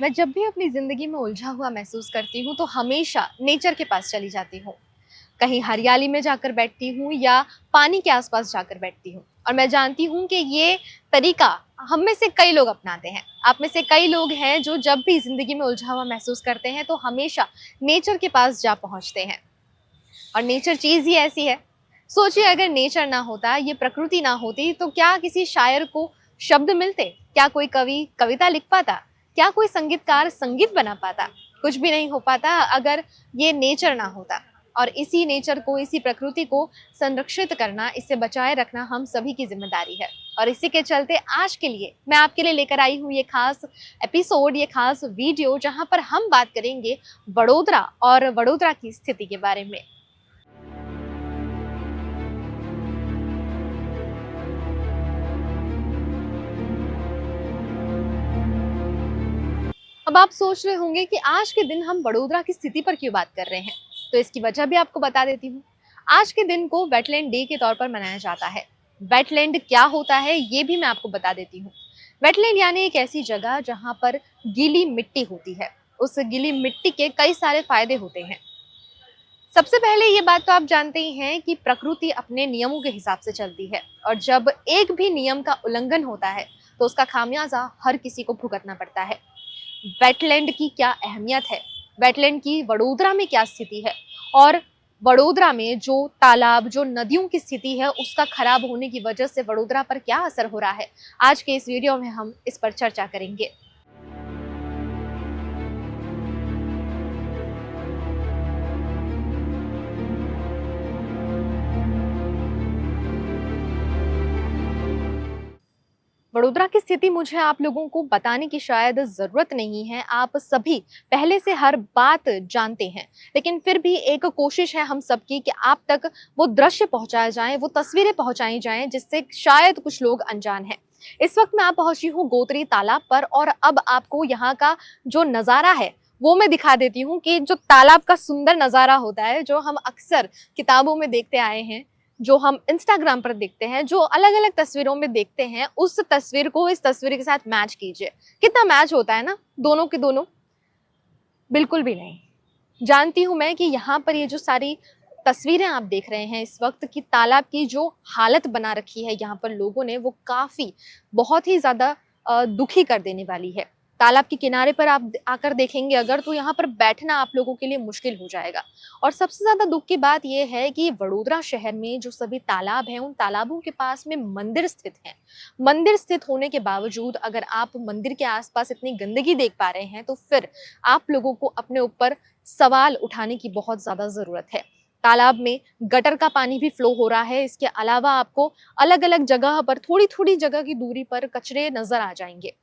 मैं जब भी अपनी ज़िंदगी में उलझा हुआ महसूस करती हूँ तो हमेशा नेचर के पास चली जाती हूँ। कहीं हरियाली में जाकर बैठती हूँ या पानी के आसपास जाकर बैठती हूँ। और मैं जानती हूँ कि ये तरीका हम में से कई लोग अपनाते हैं। आप में से कई लोग हैं जो जब भी ज़िंदगी में उलझा हुआ महसूस करते हैं तो हमेशा नेचर के पास जा पहुँचते हैं। और नेचर चीज़ ही ऐसी है। सोचिए, अगर नेचर ना होता, ये प्रकृति ना होती, तो क्या किसी शायर को शब्द मिलते? क्या कोई कवि कविता लिख पाता? क्या कोई संगीतकार संगीत बना पाता? कुछ भी नहीं हो पाता अगर ये नेचर ना होता। और इसी नेचर को, इसी प्रकृति को संरक्षित करना, इसे बचाए रखना हम सभी की जिम्मेदारी है। और इसी के चलते आज के लिए मैं आपके लिए लेकर आई हूँ ये खास एपिसोड, ये खास वीडियो, जहाँ पर हम बात करेंगे वडोदरा और वडोदरा की स्थिति के बारे में। अब आप सोच रहे होंगे कि आज के दिन हम वडोदरा की स्थिति पर क्यों बात कर रहे हैं, तो इसकी वजह भी आपको बता देती हूँ। आज के दिन को वेटलैंड डे के तौर पर मनाया जाता है। वेटलैंड क्या होता है ये भी मैं आपको बता देती हूँ। वेटलैंड यानी एक ऐसी जगह जहाँ पर गीली मिट्टी होती है। उस गीली मिट्टी के कई सारे फायदे होते हैं। सबसे पहले ये बात तो आप जानते ही हैं कि प्रकृति अपने नियमों के हिसाब से चलती है, और जब एक भी नियम का उल्लंघन होता है तो उसका खामियाजा हर किसी को भुगतना पड़ता है। वेटलैंड की क्या अहमियत है, वेटलैंड की वडोदरा में क्या स्थिति है, और वडोदरा में जो तालाब, जो नदियों की स्थिति है, उसका खराब होने की वजह से वडोदरा पर क्या असर हो रहा है, आज के इस वीडियो में हम इस पर चर्चा करेंगे। वडोदरा की स्थिति मुझे आप लोगों को बताने की शायद ज़रूरत नहीं है, आप सभी पहले से हर बात जानते हैं। लेकिन फिर भी एक कोशिश है हम सबकी कि आप तक वो दृश्य पहुंचाए जाएं, वो तस्वीरें पहुंचाई जाएं जिससे शायद कुछ लोग अनजान हैं। इस वक्त मैं आप पहुंची हूँ गोत्री तालाब पर, और अब आपको यहाँ का जो नज़ारा है वो मैं दिखा देती हूँ कि जो तालाब का सुंदर नज़ारा होता है, जो हम अक्सर किताबों में देखते आए हैं, जो हम इंस्टाग्राम पर देखते हैं, जो अलग अलग तस्वीरों में देखते हैं, उस तस्वीर को इस तस्वीर के साथ मैच कीजिए। कितना मैच होता है ना दोनों के दोनों? बिल्कुल भी नहीं। जानती हूं मैं कि यहाँ पर ये जो सारी तस्वीरें आप देख रहे हैं इस वक्त की, तालाब की जो हालत बना रखी है यहाँ पर लोगों ने, वो काफी बहुत ही ज्यादा दुखी कर देने वाली है। तालाब के किनारे पर आप आकर देखेंगे अगर, तो यहाँ पर बैठना आप लोगों के लिए मुश्किल हो जाएगा। और सबसे ज्यादा दुख की बात यह है कि वडोदरा शहर में जो सभी तालाब हैं, उन तालाबों के पास में मंदिर स्थित हैं। मंदिर स्थित होने के बावजूद अगर आप मंदिर के आसपास इतनी गंदगी देख पा रहे हैं, तो फिर आप लोगों को अपने ऊपर सवाल उठाने की बहुत ज्यादा जरूरत है। तालाब में गटर का पानी भी फ्लो हो रहा है। इसके अलावा आपको अलग अलग जगह पर, थोड़ी थोड़ी जगह की दूरी पर कचरे नजर आ जाएंगे।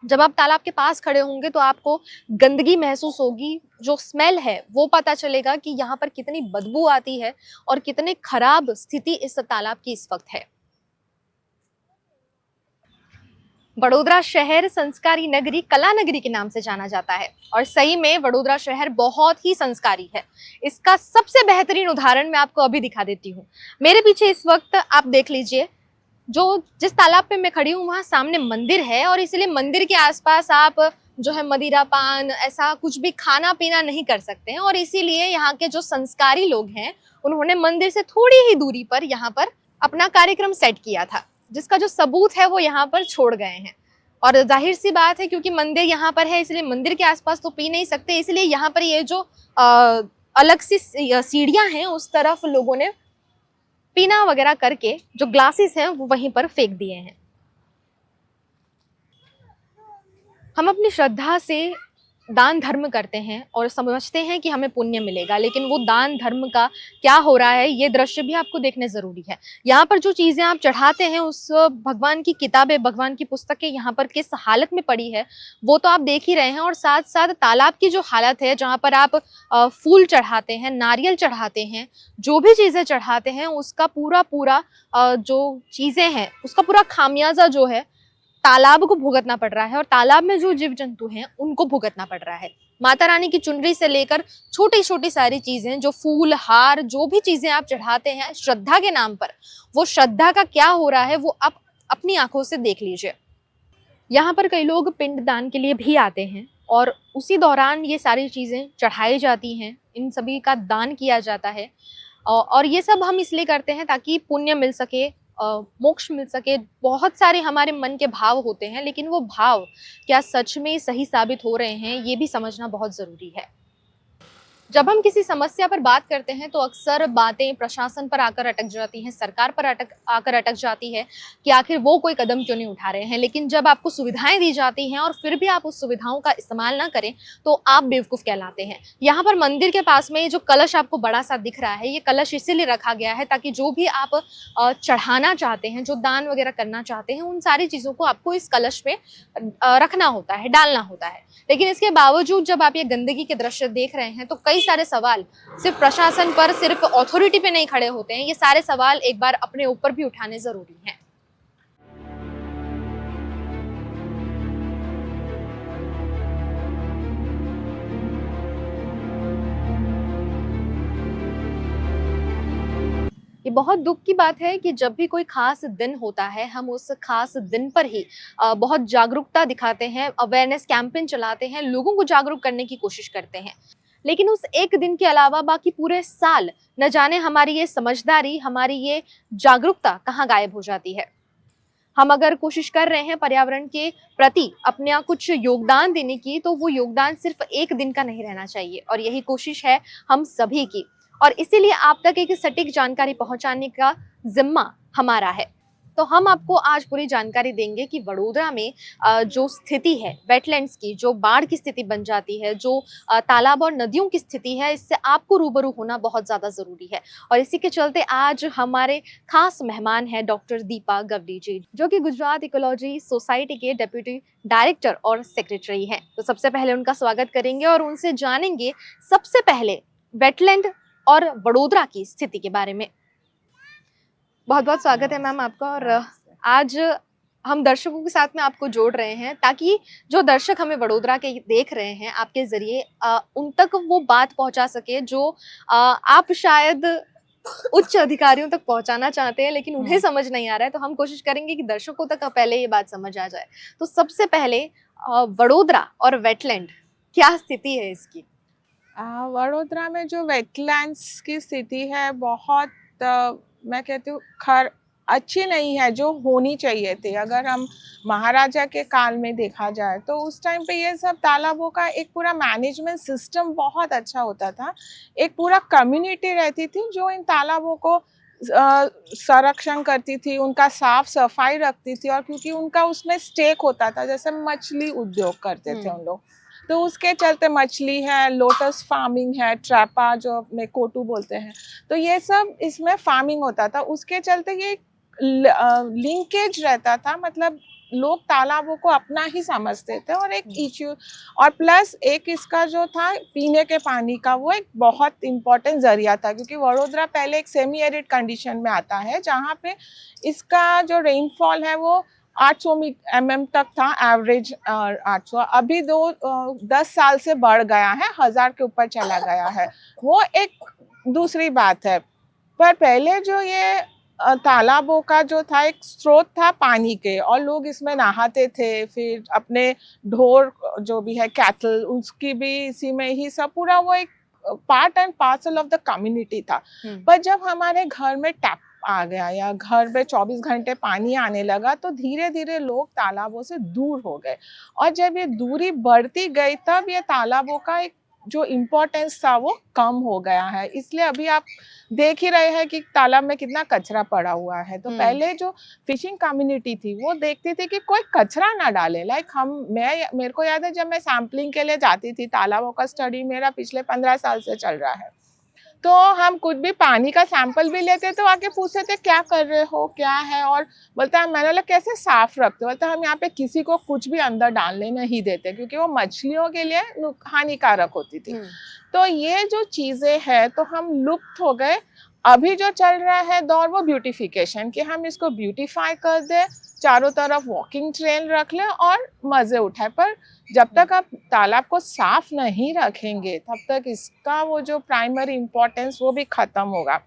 जब आप तालाब के पास खड़े होंगे तो आपको गंदगी महसूस होगी, जो स्मेल है वो पता चलेगा कि यहाँ पर कितनी बदबू आती है और कितनी खराब स्थिति इस तालाब की इस वक्त है। वडोदरा शहर संस्कारी नगरी, कला नगरी के नाम से जाना जाता है, और सही में वडोदरा शहर बहुत ही संस्कारी है। इसका सबसे बेहतरीन उदाहरण मैं आपको अभी दिखा देती हूँ। मेरे पीछे इस वक्त आप देख लीजिए, जो जिस तालाब पे मैं खड़ी हूँ वहाँ सामने मंदिर है, और इसलिए मंदिर के आसपास आप जो है मदिरा पान ऐसा कुछ भी खाना पीना नहीं कर सकते हैं। और इसीलिए यहाँ के जो संस्कारी लोग हैं, उन्होंने मंदिर से थोड़ी ही दूरी पर यहाँ पर अपना कार्यक्रम सेट किया था, जिसका जो सबूत है वो यहाँ पर छोड़ गए हैं। और जाहिर सी बात है, क्योंकि मंदिर यहाँ पर है इसलिए मंदिर के आसपास तो पी नहीं सकते, इसलिए यहाँ पर ये जो अलग सी सीढ़ियां हैं उस तरफ लोगों ने पीना वगैरह करके जो ग्लासेस हैं वो वहीं पर फेंक दिए हैं। हम अपनी श्रद्धा से दान धर्म करते हैं और समझते हैं कि हमें पुण्य मिलेगा, लेकिन वो दान धर्म का क्या हो रहा है ये दृश्य भी आपको देखने जरूरी है। यहाँ पर जो चीजें आप चढ़ाते हैं, उस भगवान की किताबें, भगवान की पुस्तकें यहाँ पर किस हालत में पड़ी है वो तो आप देख ही रहे हैं। और साथ साथ तालाब की जो हालत है, जहाँ पर आप फूल चढ़ाते हैं, नारियल चढ़ाते हैं, जो भी चीजें चढ़ाते हैं, उसका पूरा जो चीजें हैं उसका पूरा खामियाजा जो है तालाब को भुगतना पड़ रहा है, और तालाब में जो जीव जंतु हैं उनको भुगतना पड़ रहा है। माता रानी की चुनरी से लेकर छोटी छोटी सारी चीजें, जो फूल हार, जो भी चीजें आप चढ़ाते हैं श्रद्धा के नाम पर, वो श्रद्धा का क्या हो रहा है वो आप अपनी आंखों से देख लीजिए। यहाँ पर कई लोग पिंड दान के लिए भी आते हैं, और उसी दौरान ये सारी चीज़ें चढ़ाई जाती हैं, इन सभी का दान किया जाता है। और ये सब हम इसलिए करते हैं ताकि पुण्य मिल सके, मोक्ष मिल सके। बहुत सारे हमारे मन के भाव होते हैं, लेकिन वो भाव क्या सच में सही साबित हो रहे हैं, ये भी समझना बहुत ज़रूरी है। जब हम किसी समस्या पर बात करते हैं तो अक्सर बातें प्रशासन पर आकर अटक जाती हैं, सरकार पर आकर अटक जाती है कि आखिर वो कोई कदम क्यों नहीं उठा रहे हैं। लेकिन जब आपको सुविधाएं दी जाती हैं और फिर भी आप उस सुविधाओं का इस्तेमाल ना करें तो आप बेवकूफ़ कहलाते हैं। यहाँ पर मंदिर के पास में ये जो कलश आपको बड़ा सा दिख रहा है, ये कलश इसीलिए रखा गया है ताकि जो भी आप चढ़ाना चाहते हैं, जो दान वगैरह करना चाहते हैं, उन सारी चीज़ों को आपको इस कलश में रखना होता है, डालना होता है। लेकिन इसके बावजूद जब आप ये गंदगी के दृश्य देख रहे हैं तो कई सारे सवाल सिर्फ प्रशासन पर, सिर्फ अथॉरिटी पे नहीं खड़े होते हैं, ये सारे सवाल एक बार अपने ऊपर भी उठाने जरूरी हैं। ये बहुत दुख की बात है कि जब भी कोई खास दिन होता है, हम उस खास दिन पर ही बहुत जागरूकता दिखाते हैं, अवेयरनेस कैंपेन चलाते हैं, लोगों को जागरूक करने की कोशिश करते हैं। लेकिन उस एक दिन के अलावा बाकी पूरे साल न जाने हमारी ये समझदारी, हमारी ये जागरूकता कहाँ गायब हो जाती है। हम अगर कोशिश कर रहे हैं पर्यावरण के प्रति अपना कुछ योगदान देने की, तो वो योगदान सिर्फ एक दिन का नहीं रहना चाहिए, और यही कोशिश है हम सभी की। और इसीलिए आप तक एक सटीक जानकारी पहुंचाने का जिम्मा हमारा है। तो हम आपको आज पूरी जानकारी देंगे कि वडोदरा में जो स्थिति है वेटलैंड्स की, जो बाढ़ की स्थिति बन जाती है, जो तालाब और नदियों की स्थिति है, इससे आपको रूबरू होना बहुत ज़्यादा ज़रूरी है। और इसी के चलते आज हमारे खास मेहमान हैं डॉक्टर दीपा गवली जी, जो कि गुजरात इकोलॉजी सोसाइटी के डेप्यूटी डायरेक्टर और सेक्रेटरी हैं। तो सबसे पहले उनका स्वागत करेंगे और उनसे जानेंगे सबसे पहले वेटलैंड और वडोदरा की स्थिति के बारे में। बहुत बहुत स्वागत है मैम आपका। और आज हम दर्शकों के साथ में आपको जोड़ रहे हैं ताकि जो दर्शक हमें वडोदरा के देख रहे हैं आपके जरिए उन तक वो बात पहुंचा सके जो आप शायद उच्च अधिकारियों तक पहुंचाना चाहते हैं, लेकिन उन्हें समझ नहीं आ रहा है। तो हम कोशिश करेंगे कि दर्शकों तक पहले ये बात समझ आ जाए। तो सबसे पहले वडोदरा और वेटलैंड क्या स्थिति है इसकी? वडोदरा में जो वेटलैंड्स की स्थिति है बहुत मैं कहती हूँ अच्छी नहीं है, जो होनी चाहिए थी। अगर हम महाराजा के काल में देखा जाए तो उस टाइम पे ये सब तालाबों का एक पूरा मैनेजमेंट सिस्टम बहुत अच्छा होता था। एक पूरा कम्युनिटी रहती थी जो इन तालाबों को संरक्षण करती थी, उनका साफ सफाई रखती थी, और क्योंकि उनका उसमें स्टेक होता था, जैसे मछली उद्योग करते थे उन लोग, तो उसके चलते मछली है, लोटस फार्मिंग है, ट्रैपा जो अपने कोटू बोलते हैं, तो ये सब इसमें फार्मिंग होता था। उसके चलते ये लिंकेज रहता था, मतलब लोग तालाबों को अपना ही समझते थे। और एक इश्यू, और प्लस एक इसका जो था पीने के पानी का, वो एक बहुत इम्पोर्टेंट जरिया था, क्योंकि वडोदरा पहले एक सेमी एरिड कंडीशन में आता है जहाँ पे इसका जो रेनफॉल है वो 800 mm तक था एवरेज। 800 अभी 10 साल से बढ़ गया है, 1000 के ऊपर चला गया है, वो एक दूसरी बात है। पर पहले जो ये तालाबों का जो था एक स्रोत था पानी के, और लोग इसमें नहाते थे, फिर अपने ढोर जो भी है कैटल, उसकी भी इसी में ही सब, पूरा वो एक part and parcel of the community था। पर जब हमारे घर में टैप आ गया या घर में 24 घंटे पानी आने लगा, तो धीरे धीरे लोग तालाबों से दूर हो गए, और जब ये दूरी बढ़ती गई तब ये तालाबों का एक जो इम्पोर्टेंस था वो कम हो गया है। इसलिए अभी आप देख ही रहे हैं कि तालाब में कितना कचरा पड़ा हुआ है। तो पहले जो फिशिंग कम्युनिटी थी वो देखती थी कि कोई कचरा ना डाले। मेरे को याद है जब मैं सैम्पलिंग के लिए जाती थी, तालाबों का स्टडी मेरा पिछले 15 साल से चल रहा है, तो हम कुछ भी पानी का सैंपल भी लेते तो आके पूछते थे क्या कर रहे हो, क्या है, और बोलता है मैंने बोला कैसे साफ रखते हो, बोलता हम यहाँ पे किसी को कुछ भी अंदर डालने नहीं देते, क्योंकि वो मछलियों के लिए हानिकारक होती थी। तो ये जो चीजें हैं तो हम लुप्त हो गए। अभी जो चल रहा है दौर वो ब्यूटिफिकेशन, कि हम इसको ब्यूटिफाई कर दे, चारों तरफ वॉकिंग ट्रेल रख ले और मजे उठाए। पर जब तक आप तालाब को साफ नहीं रखेंगे तब तक इसका वो जो प्राइमरी इम्पोर्टेंस वो भी खत्म होगा।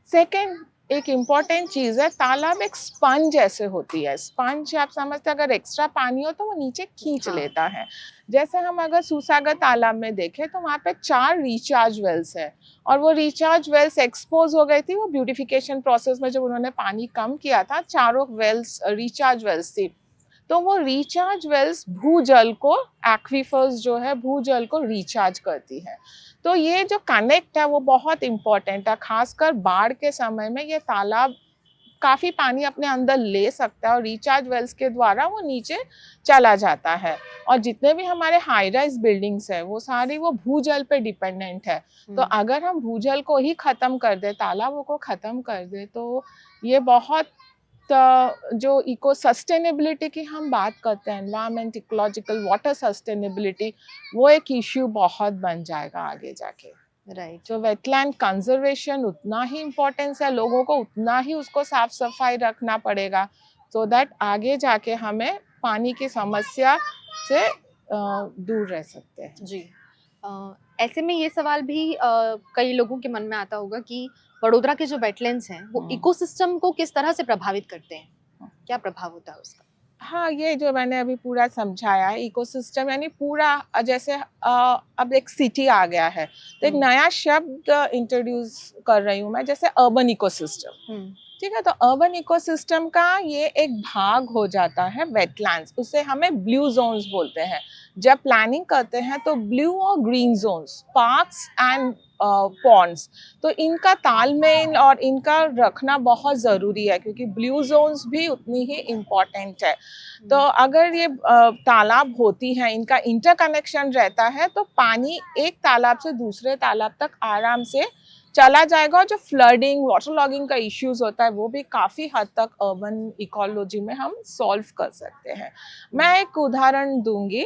सेकेंड, एक इम्पॉर्टेंट चीज है, तालाब एक स्पंज जैसे होती है। स्पंज आप समझते हैं, अगर एक्स्ट्रा पानी हो तो वो नीचे खींच हाँ। लेता है। जैसे हम अगर सूसागर तालाब में देखें तो वहाँ पे 4 रिचार्ज वेल्स है, और वो रिचार्ज वेल्स एक्सपोज हो गई थी। वो ब्यूटिफिकेशन प्रोसेस में जब उन्होंने पानी कम किया था, चारों वेल्स रिचार्ज वेल्स थी। तो वो रिचार्ज वेल्स भूजल को, एक्वीफर्स जो है भूजल को रिचार्ज करती है। तो ये जो कनेक्ट है वो बहुत इंपॉर्टेंट है, खासकर बाढ़ के समय में ये तालाब काफी पानी अपने अंदर ले सकता है, और रिचार्ज वेल्स के द्वारा वो नीचे चला जाता है। और जितने भी हमारे हाई राइज बिल्डिंग्स है वो सारी वो भूजल पे डिपेंडेंट है। तो अगर हम भूजल को ही खत्म कर दे, तालाबों को खत्म कर दे, तो ये बहुत जो इको सस्टेनेबिलिटी की हम बात करते हैं, एनवायरमेंट, इकोलॉजिकल, वाटर सस्टेनेबिलिटी, वो एक इश्यू बहुत बन जाएगा आगे जाके। राइट। जो वेटलैंड कंजर्वेशन उतना ही इम्पोर्टेंस है, लोगों को उतना ही उसको साफ सफाई रखना पड़ेगा, सो दैट आगे जाके हमें पानी की समस्या से दूर रह सकते हैं। जी। ऐसे में ये सवाल भी कई लोगों के मन में आता होगा कि वडोदरा के जो वेटलैंड्स हैं वो इकोसिस्टम को किस तरह से प्रभावित करते हैं, क्या प्रभाव होता है उसका? हाँ, ये जो मैंने अभी पूरा समझाया है, इकोसिस्टम यानी पूरा जैसे अब एक सिटी आ गया है, तो एक नया शब्द इंट्रोड्यूस कर रही हूँ मैं, जैसे अर्बन इकोसिस्टम। ठीक है, तो अर्बन इकोसिस्टम का ये एक भाग हो जाता है वेटलैंड्स, उसे हमें ब्लू जोन्स बोलते हैं। जब प्लानिंग करते हैं तो ब्लू और green zones, parks and ponds, तो इनका तालमेल और इनका रखना बहुत ज़रूरी है, क्योंकि ब्लू जोन्स भी उतनी ही इम्पॉर्टेंट है। तो अगर ये तालाब होती हैं, इनका इंटरकनेक्शन रहता है, तो पानी एक तालाब से दूसरे तालाब तक आराम से चला जाएगा, और जो फ्लडिंग, वाटर लॉगिंग का इश्यूज होता है वो भी काफ़ी हद तक अर्बन इकोलॉजी में हम सॉल्व कर सकते हैं। मैं एक उदाहरण दूंगी,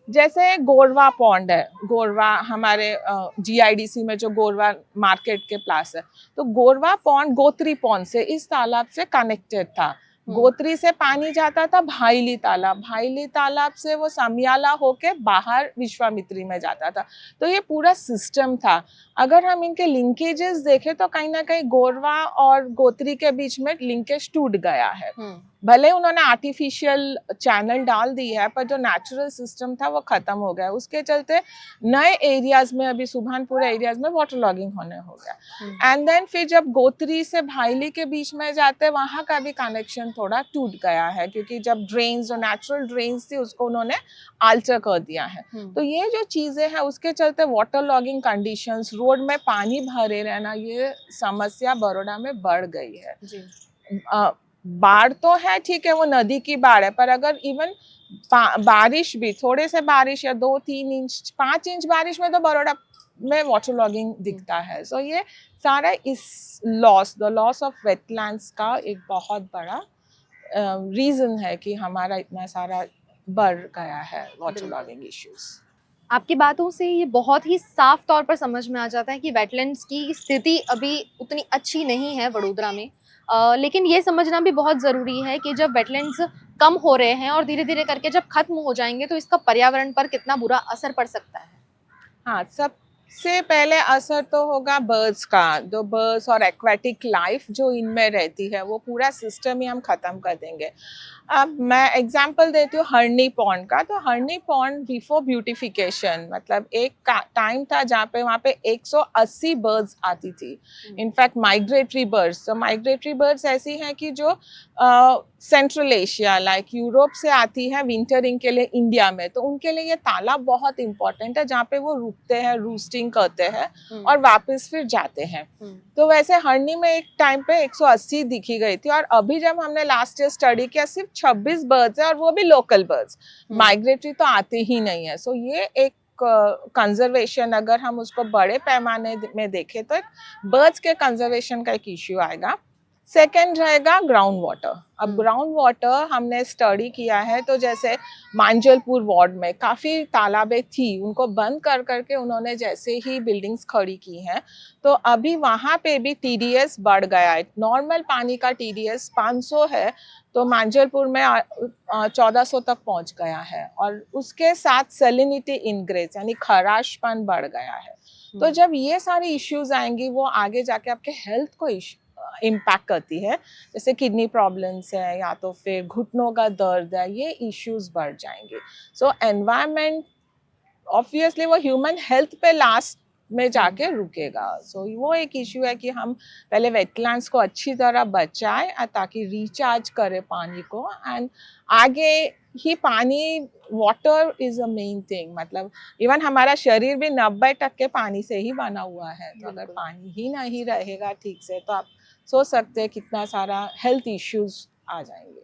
जैसे गोरवा पॉन्ड है, गोरवा हमारे जीआईडीसी में जो गोरवा मार्केट के पास है, तो गोरवा पॉन्ड गोत्री पॉन्ड से, इस तालाब से कनेक्टेड था। गोत्री से पानी जाता था भाईली तालाब, भाईली तालाब से वो समियाला होके बाहर विश्वामित्री में जाता था। तो ये पूरा सिस्टम था। अगर हम इनके लिंकेजेस देखें तो कहीं ना कहीं गोरवा और गोत्री के बीच में लिंकेज टूट गया है। भले उन्होंने आर्टिफिशियल चैनल डाल दी है, पर जो नेचुरल सिस्टम था वो खत्म हो गया। उसके चलते नए एरियाज में, अभी सुभानपुर एरियाज में वाटर लॉगिंग होने हो गया। एंड देन फिर जब गोत्री से भाईली के बीच में जाते, वहां का भी कनेक्शन थोड़ा टूट गया है, क्योंकि जब ड्रेन्स, जो नेचुरल ड्रेन्स थी, उसको उन्होंने आल्टर कर दिया है। तो ये जो चीजें हैं, उसके चलते वाटर लॉगिंग कंडीशंस, रोड में पानी भरे रहना, ये समस्या बड़ौदा में बढ़ गई है। बाढ़ तो है, ठीक है, वो नदी की बाढ़ है, पर अगर इवन बारिश भी, थोड़े से बारिश या 2-3 इंच, 5 इंच बारिश में तो बड़ौदा में वाटर लॉगिंग दिखता है। सो ये सारा इस द लॉस ऑफ वेटलैंड्स का एक बहुत बड़ा रीजन है कि हमारा इतना सारा बढ़ गया है वाटर लॉगिंग इश्यूज। आपकी बातों से ये बहुत ही साफ तौर पर समझ में आ जाता है कि वेटलैंड्स की स्थिति अभी उतनी अच्छी नहीं है वडोदरा में। लेकिन ये समझना भी बहुत ज़रूरी है कि जब वेटलैंड्स कम हो रहे हैं और धीरे धीरे करके जब खत्म हो जाएंगे तो इसका पर्यावरण पर कितना बुरा असर पड़ सकता है। हाँ, सबसे पहले असर तो होगा बर्ड्स का। जो बर्ड्स और एक्वेटिक लाइफ जो इनमें रहती है, वो पूरा सिस्टम ही हम खत्म कर देंगे। अब मैं एग्जांपल देती हूँ हरनी पॉन्ड का। तो हरनी पॉन्ड बिफोर ब्यूटिफिकेशन, मतलब एक टाइम था जहाँ पे वहाँ पे 180 बर्ड्स आती थी, इनफैक्ट माइग्रेटरी बर्ड्स। तो माइग्रेटरी बर्ड्स ऐसी हैं कि जो सेंट्रल एशिया, लाइक यूरोप से आती है विंटरिंग के लिए इंडिया में। तो उनके लिए ये तालाब बहुत इंपॉर्टेंट है, जहाँ पे वो रुकते हैं, रूस्टिंग करते हैं और वापस फिर जाते हैं। तो वैसे हरनी में एक टाइम पे 180 दिखी गई थी, और अभी जब हमने लास्ट ईयर स्टडी किया, सिर्फ 26 बर्ड्स है, और वो भी लोकल बर्ड्स, माइग्रेटरी तो आते ही नहीं है। सो ये एक कंजर्वेशन, अगर हम उसको बड़े पैमाने में देखें तो बर्ड्स के कंजर्वेशन का एक इश्यू आएगा। सेकेंड रहेगा ग्राउंड वाटर। अब ग्राउंड वाटर हमने स्टडी किया है, तो जैसे मांजलपुर वार्ड में काफ़ी तालाबें थी, उनको बंद कर करके उन्होंने जैसे ही बिल्डिंग्स खड़ी की हैं, तो अभी वहाँ पे भी टीडीएस बढ़ गया है। नॉर्मल पानी का टीडीएस 500 है, तो मांजलपुर में 1400 तक पहुँच गया है, और उसके साथ सैलिनिटी इनक्रीज यानी खराशपन बढ़ गया है। तो जब ये सारी इश्यूज आएंगी, वो आगे जाके आपके हेल्थ को इम्पैक्ट करती है, जैसे किडनी प्रॉब्लम्स है या तो फिर घुटनों का दर्द है, ये इश्यूज बढ़ जाएंगे। सो एनवायरनमेंट ऑब्वियसली वो ह्यूमन हेल्थ पे लास्ट में जाके रुकेगा। सो वो एक इश्यू है कि हम पहले वेटलैंड्स को अच्छी तरह बचाएं ताकि रिचार्ज करे पानी को, एंड आगे ही पानी, water is a main thing. मतलब इवन हमारा शरीर भी 90% पानी से ही बना हुआ है, तो अगर पानी ही नहीं रहेगा ठीक से तो आप सोच सकते हैं कितना सारा हेल्थ इश्यूज आ जाएंगे।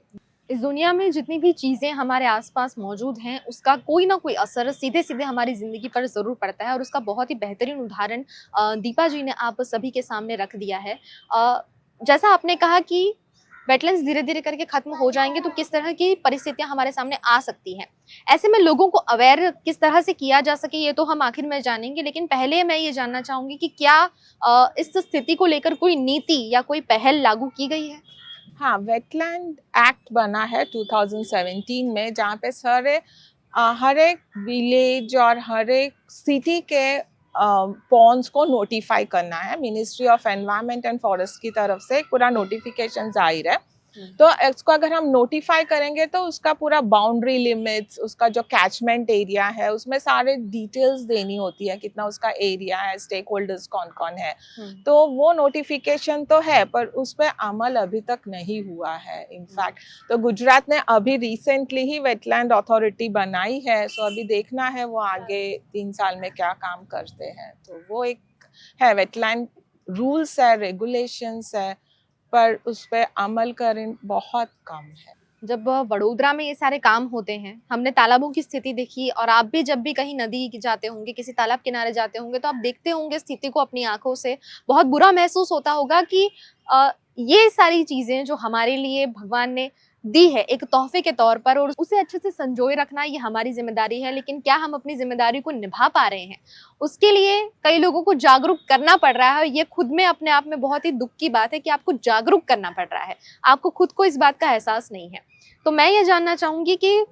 इस दुनिया में जितनी भी चीज़ें हमारे आसपास मौजूद हैं उसका कोई ना कोई असर सीधे सीधे हमारी ज़िंदगी पर ज़रूर पड़ता है, और उसका बहुत ही बेहतरीन उदाहरण दीपा जी ने आप सभी के सामने रख दिया है। जैसा आपने कहा कि वेटलैंड्स धीरे धीरे करके खत्म हो जाएंगे तो किस तरह की परिस्थितियां हमारे सामने आ सकती हैं, ऐसे में लोगों को अवेयर किस तरह से किया जा सके ये तो हम आखिर में जानेंगे, लेकिन पहले मैं ये जानना चाहूंगी कि क्या इस स्थिति को लेकर कोई नीति या कोई पहल लागू की गई है? हाँ, वेटलैंड एक्ट बना है 2017 में, जहाँ पे हर एक विलेज और हर एक सिटी के पॉन्ड्स को नोटिफाई करना है। Ministry of environment and forest की तरफ से पूरा नोटिफिकेशन जाहिर है। तो इसको अगर हम नोटिफाई करेंगे तो उसका पूरा बाउंड्री लिमिट्स, उसका जो कैचमेंट एरिया है, उसमें सारे डिटेल्स देनी होती है, कितना उसका एरिया है, स्टेक होल्डर्स कौन कौन है। तो वो नोटिफिकेशन तो है पर उस पर अमल अभी तक नहीं हुआ है। इनफैक्ट तो गुजरात ने अभी रिसेंटली ही वेटलैंड अथॉरिटी बनाई है, सो अभी देखना है वो आगे 3 साल में क्या काम करते हैं। तो वो एक है, वेटलैंड रूल्स है, रेगुलेशंस है, पर उस पर अमल करें बहुत कम है। जब वडोदरा में ये सारे काम होते हैं, हमने तालाबों की स्थिति देखी, और आप भी जब भी कहीं नदी जाते होंगे, किसी तालाब किनारे जाते होंगे, तो आप देखते होंगे स्थिति को अपनी आंखों से, बहुत बुरा महसूस होता होगा कि ये सारी चीजें जो हमारे लिए भगवान ने दी है एक तोहफे के तौर पर, और उसे अच्छे से संजोए रखना ये हमारी जिम्मेदारी है, लेकिन क्या हम अपनी जिम्मेदारी को निभा पा रहे हैं? उसके लिए कई लोगों को जागरूक करना पड़ रहा है। ये खुद में अपने आप में बहुत ही दुख की बात है कि आपको जागरूक करना पड़ रहा है, आपको खुद को इस बात का एहसास नहीं है। तो मैं ये जानना चाहूंगी कि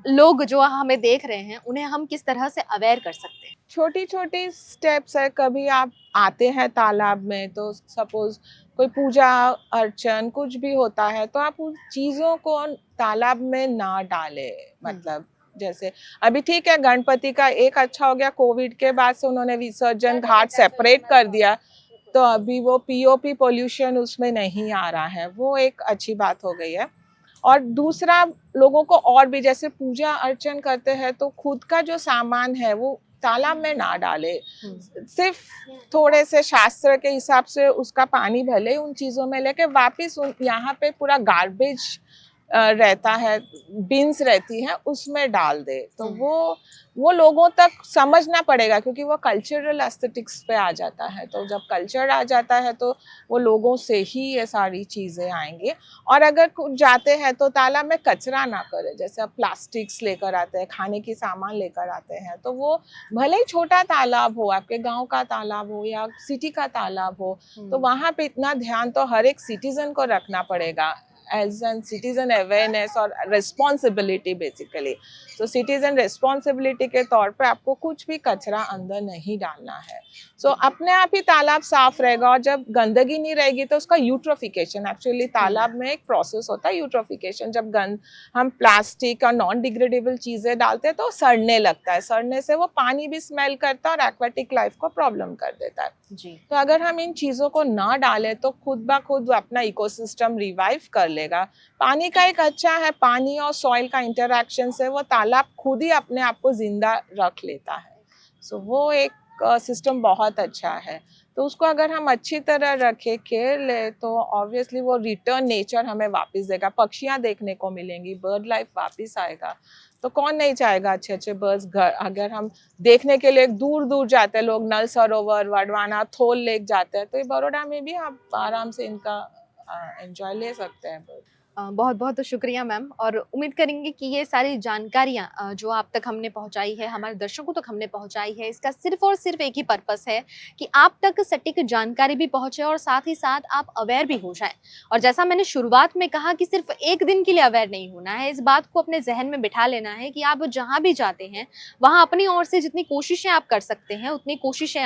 लोग जो हमें देख रहे हैं उन्हें हम किस तरह से अवेयर कर सकते हैं? छोटी छोटी स्टेप्स है। कभी आप आते हैं तालाब में तो सपोज कोई पूजा अर्चन कुछ भी होता है तो आप उन चीजों को तालाब में ना डालें। मतलब जैसे अभी ठीक है, गणपति का एक अच्छा हो गया, कोविड के बाद से उन्होंने विसर्जन घाट सेपरेट कर दिया, तो अभी वो पीओपी पोल्यूशन उसमें नहीं आ रहा है, वो एक अच्छी बात हो गई है। और दूसरा, लोगों को और भी जैसे पूजा अर्चन करते हैं तो खुद का जो सामान है वो तालाब में ना डाले। सिर्फ थोड़े से शास्त्र के हिसाब से उसका पानी भले उन चीजों में लेके वापिस यहाँ पे पूरा गार्बेज रहता है, बिन्स रहती है, उसमें डाल दे। तो वो लोगों तक समझना पड़ेगा, क्योंकि वो कल्चरल एस्थेटिक्स पे आ जाता है। तो जब कल्चर आ जाता है तो वो लोगों से ही ये सारी चीज़ें आएंगी। और अगर कुछ जाते हैं तो तालाब में कचरा ना करें। जैसे आप प्लास्टिक्स लेकर आते हैं, खाने की सामान लेकर आते हैं, तो वो भले ही छोटा तालाब हो, आपके गांव का तालाब हो या सिटी का तालाब हो, तो वहाँ पे इतना ध्यान तो हर एक सिटीजन को रखना पड़ेगा, एज एन सिटीजन अवेयरनेस और रिस्पॉन्सिबिलिटी बेसिकली। तो सिटीजन रिस्पॉन्सिबिलिटी के तौर पे आपको कुछ भी कचरा अंदर नहीं डालना है। सो अपने आप ही तालाब साफ रहेगा, और जब गंदगी नहीं रहेगी तो उसका यूट्रोफिकेशन, एक्चुअली तालाब में एक प्रोसेस होता है यूट्रोफिकेशन। जब हम प्लास्टिक और नॉन डिग्रेडेबल चीजें डालते हैं तो सड़ने लगता है, सड़ने से वो पानी भी स्मेल करता है और एक्वेटिक लाइफ को प्रॉब्लम कर देता है जी। तो अगर हम इन चीजों को ना डालें तो खुद ब खुद अपना इकोसिस्टम रिवाइव कर लेगा। पानी का एक अच्छा है, पानी और सॉइल का इंटरैक्शन से वो तालाब खुद ही अपने आप को जिंदा रख लेता है। सो वो एक सिस्टम बहुत अच्छा है। तो उसको अगर हम अच्छी तरह रखें, केयर ले, तो ऑब्वियसली वो रिटर्न नेचर हमें वापस देगा। पक्षियाँ देखने को मिलेंगी, बर्ड लाइफ वापस आएगा। तो कौन नहीं चाहेगा अच्छे अच्छे बर्ड्स घर। अगर हम देखने के लिए दूर दूर जाते हैं लोग, नल सरोवर, वडवाना, थोल लेक जाते हैं, तो ये बड़ौदा में भी आप आराम से इनका एंजॉय ले सकते हैं बर्ड। बहुत बहुत शुक्रिया मैम, और उम्मीद करेंगे कि ये सारी जानकारियाँ जो आप तक हमने पहुंचाई है, हमारे दर्शकों तक हमने पहुंचाई है, इसका सिर्फ और सिर्फ एक ही पर्पस है कि आप तक सटीक जानकारी भी पहुंचे और साथ ही साथ आप अवेयर भी हो जाएं। और जैसा मैंने शुरुआत में कहा कि सिर्फ एक दिन के लिए अवेयर नहीं होना है, इस बात को अपने जहन में बिठा लेना है कि आप जहाँ भी जाते हैं वहाँ अपनी ओर से जितनी कोशिशें आप कर सकते हैं उतनी कोशिशें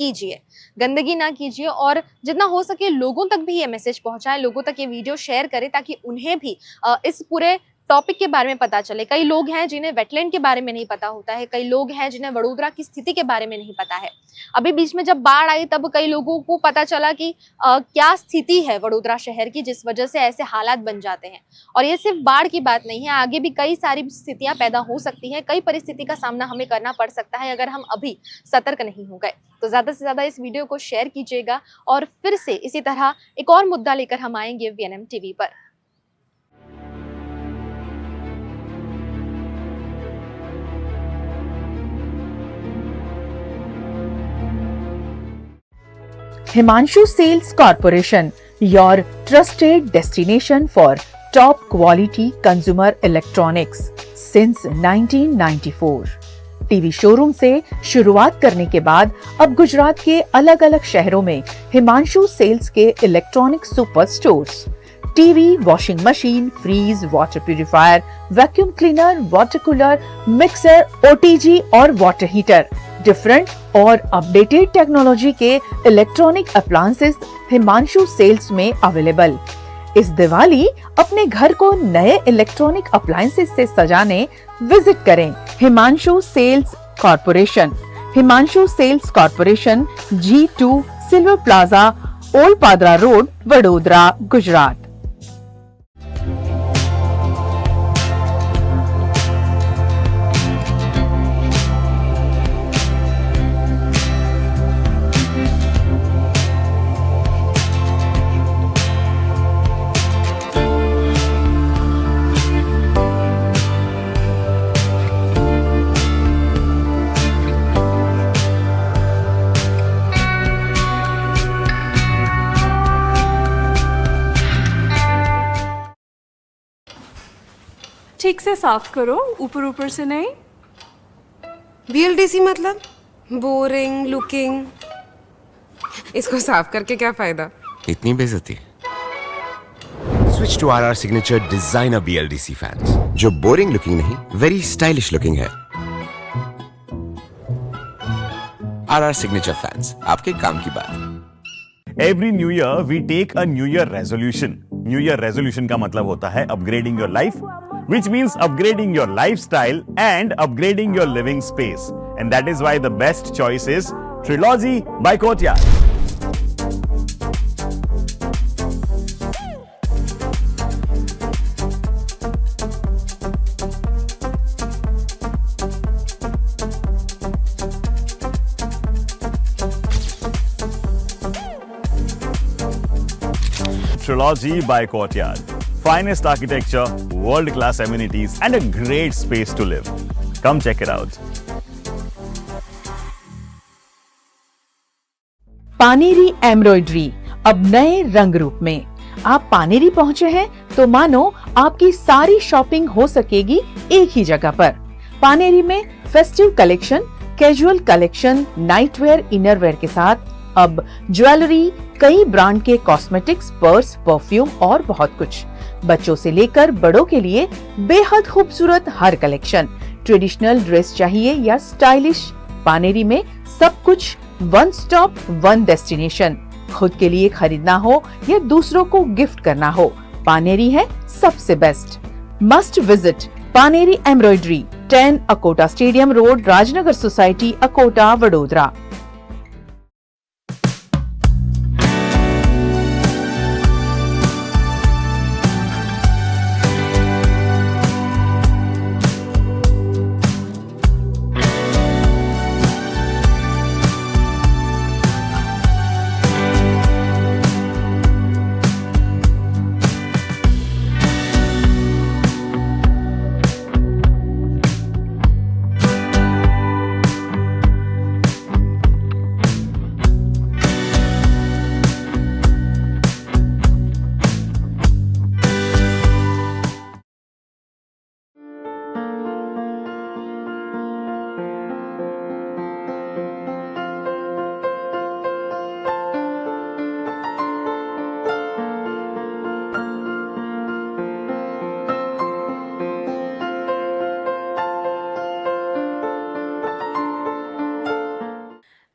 कीजिए, गंदगी ना कीजिए और जितना हो सके लोगों तक भी ये मैसेज पहुंचाएं, लोगों तक ये वीडियो शेयर करें ताकि उन्हें भी इस पूरे टॉपिक के बारे में पता चले। कई लोग हैं जिन्हें वेटलैंड के बारे में नहीं पता होता है, कई लोग हैं जिन्हें वडोदरा की स्थिति के बारे में नहीं पता है। अभी बीच में जब बाढ़ आई तब कई लोगों को पता चला कि क्या स्थिति है वडोदरा शहर की, जिस वजह से ऐसे हालात बन जाते हैं। और ये सिर्फ बाढ़ की बात नहीं है, आगे भी कई सारी स्थितियां पैदा हो सकती हैं, कई परिस्थिति का सामना हमें करना पड़ सकता है अगर हम अभी सतर्क नहीं हो गए। तो ज्यादा से ज्यादा इस वीडियो को शेयर कीजिएगा और फिर से इसी तरह एक और मुद्दा लेकर हम आएंगे वीएनएम टीवी पर। Himanshu Sales Corporation, your trusted destination for top quality consumer electronics since 1994. TV showroom से शुरुआत करने के बाद अब गुजरात के अलग अलग शहरों में हिमांशु सेल्स के electronic super stores, TV, washing machine, fridge, water purifier, vacuum cleaner, water cooler, mixer, OTG और वाटर हीटर, डिफरेंट और अपडेटेड टेक्नोलॉजी के इलेक्ट्रॉनिक अप्लायंसेस हिमांशु सेल्स में अवेलेबल। इस दिवाली अपने घर को नए इलेक्ट्रॉनिक अप्लायंसेस से सजाने विजिट करें Himanshu sales corporation. Himanshu sales corporation, G2 silver plaza, old Padra road, Vadodara, Gujarat. ठीक से साफ करो, ऊपर ऊपर से नहीं। VLDC मतलब बोरिंग लुकिंग, इसको साफ करके क्या फायदा? इतनी बेइज्जती। Switch to RR signature designer BLDC fans, जो बोरिंग लुकिंग नहीं, वेरी स्टाइलिश लुकिंग है। RR सिग्नेचर फैंस, आपके काम की बात। Every new year we take a new year resolution. New year resolution का मतलब होता है upgrading your life, which means upgrading your lifestyle and upgrading your living space. And that is why the best choice is Trilogy by Courtyard. Trilogy by Courtyard. Finest architecture, world-class amenities, and a great space to live. Come check it out. Paneri embroidery अब नए रंग रूप में। आप पानेरी पहुंचे हैं तो मानो आपकी सारी शॉपिंग हो सकेगी एक ही जगह पर। पानेरी में festive collection, casual collection, nightwear, innerwear के साथ अब ज्वेलरी, कई ब्रांड के कॉस्मेटिक्स, पर्स, परफ्यूम और बहुत कुछ। बच्चों से लेकर बड़ों के लिए बेहद खूबसूरत हर कलेक्शन। ट्रेडिशनल ड्रेस चाहिए या स्टाइलिश, पानेरी में सब कुछ वन स्टॉप वन डेस्टिनेशन। खुद के लिए खरीदना हो या दूसरों को गिफ्ट करना हो, पानेरी है सबसे best. Must visit Paneri embroidery, 10 Akota stadium road, Rajnagar society, Akota, Vadodara.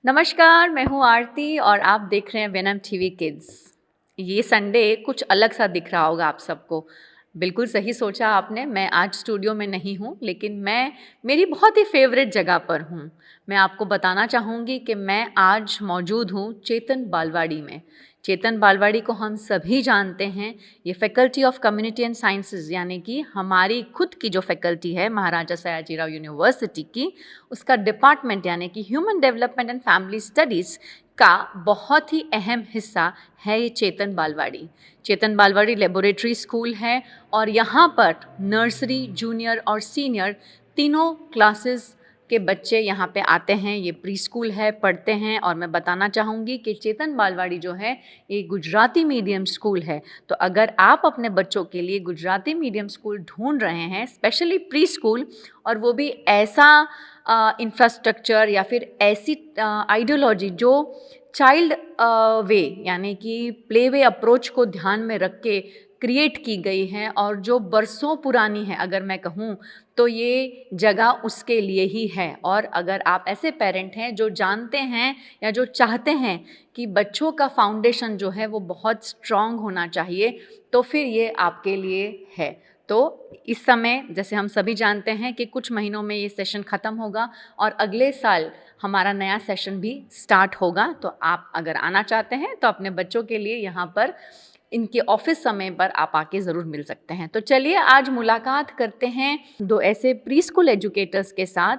नमस्कार, मैं हूँ आरती और आप देख रहे हैं वेनम टीवी किड्स। ये संडे कुछ अलग सा दिख रहा होगा आप सबको। बिल्कुल सही सोचा आपने। मैं आज स्टूडियो में नहीं हूँ, लेकिन मैं मेरी बहुत ही फेवरेट जगह पर हूँ। मैं आपको बताना चाहूँगी कि मैं आज मौजूद हूँ चेतन बालवाड़ी में। चेतन बालवाड़ी को हम सभी जानते हैं। ये faculty of community and sciences यानी कि हमारी खुद की जो फैकल्टी है महाराजा सयाजीराव यूनिवर्सिटी की, उसका डिपार्टमेंट यानी कि human development and family studies का बहुत ही अहम हिस्सा है ये चेतन बालवाड़ी। चेतन बालवाड़ी लेबोरेटरी स्कूल है और यहाँ पर नर्सरी, जूनियर और सीनियर तीनों क्लासेस के बच्चे यहाँ पे आते हैं। ये प्री स्कूल है, पढ़ते हैं। और मैं बताना चाहूँगी कि चेतन बालवाड़ी जो है ये गुजराती मीडियम स्कूल है। तो अगर आप अपने बच्चों के लिए गुजराती मीडियम स्कूल ढूंढ रहे हैं, स्पेशली प्री स्कूल, और वो भी ऐसा इंफ्रास्ट्रक्चर या फिर ऐसी आइडियोलॉजी जो चाइल्ड वे यानी कि प्ले वे अप्रोच को ध्यान में रख के क्रिएट की गई है और जो बरसों पुरानी है, अगर मैं कहूँ तो ये जगह उसके लिए ही है। और अगर आप ऐसे पेरेंट हैं जो जानते हैं या जो चाहते हैं कि बच्चों का फाउंडेशन जो है वो बहुत स्ट्रॉन्ग होना चाहिए, तो फिर ये आपके लिए है। तो इस समय जैसे हम सभी जानते हैं कि कुछ महीनों में ये सेशन ख़त्म होगा और अगले साल हमारा नया सेशन भी स्टार्ट होगा। तो आप अगर आना चाहते हैं तो अपने बच्चों के लिए यहाँ पर इनके ऑफिस समय पर आप आके ज़रूर मिल सकते हैं। तो चलिए आज मुलाकात करते हैं दो ऐसे प्री स्कूल एजुकेटर्स के साथ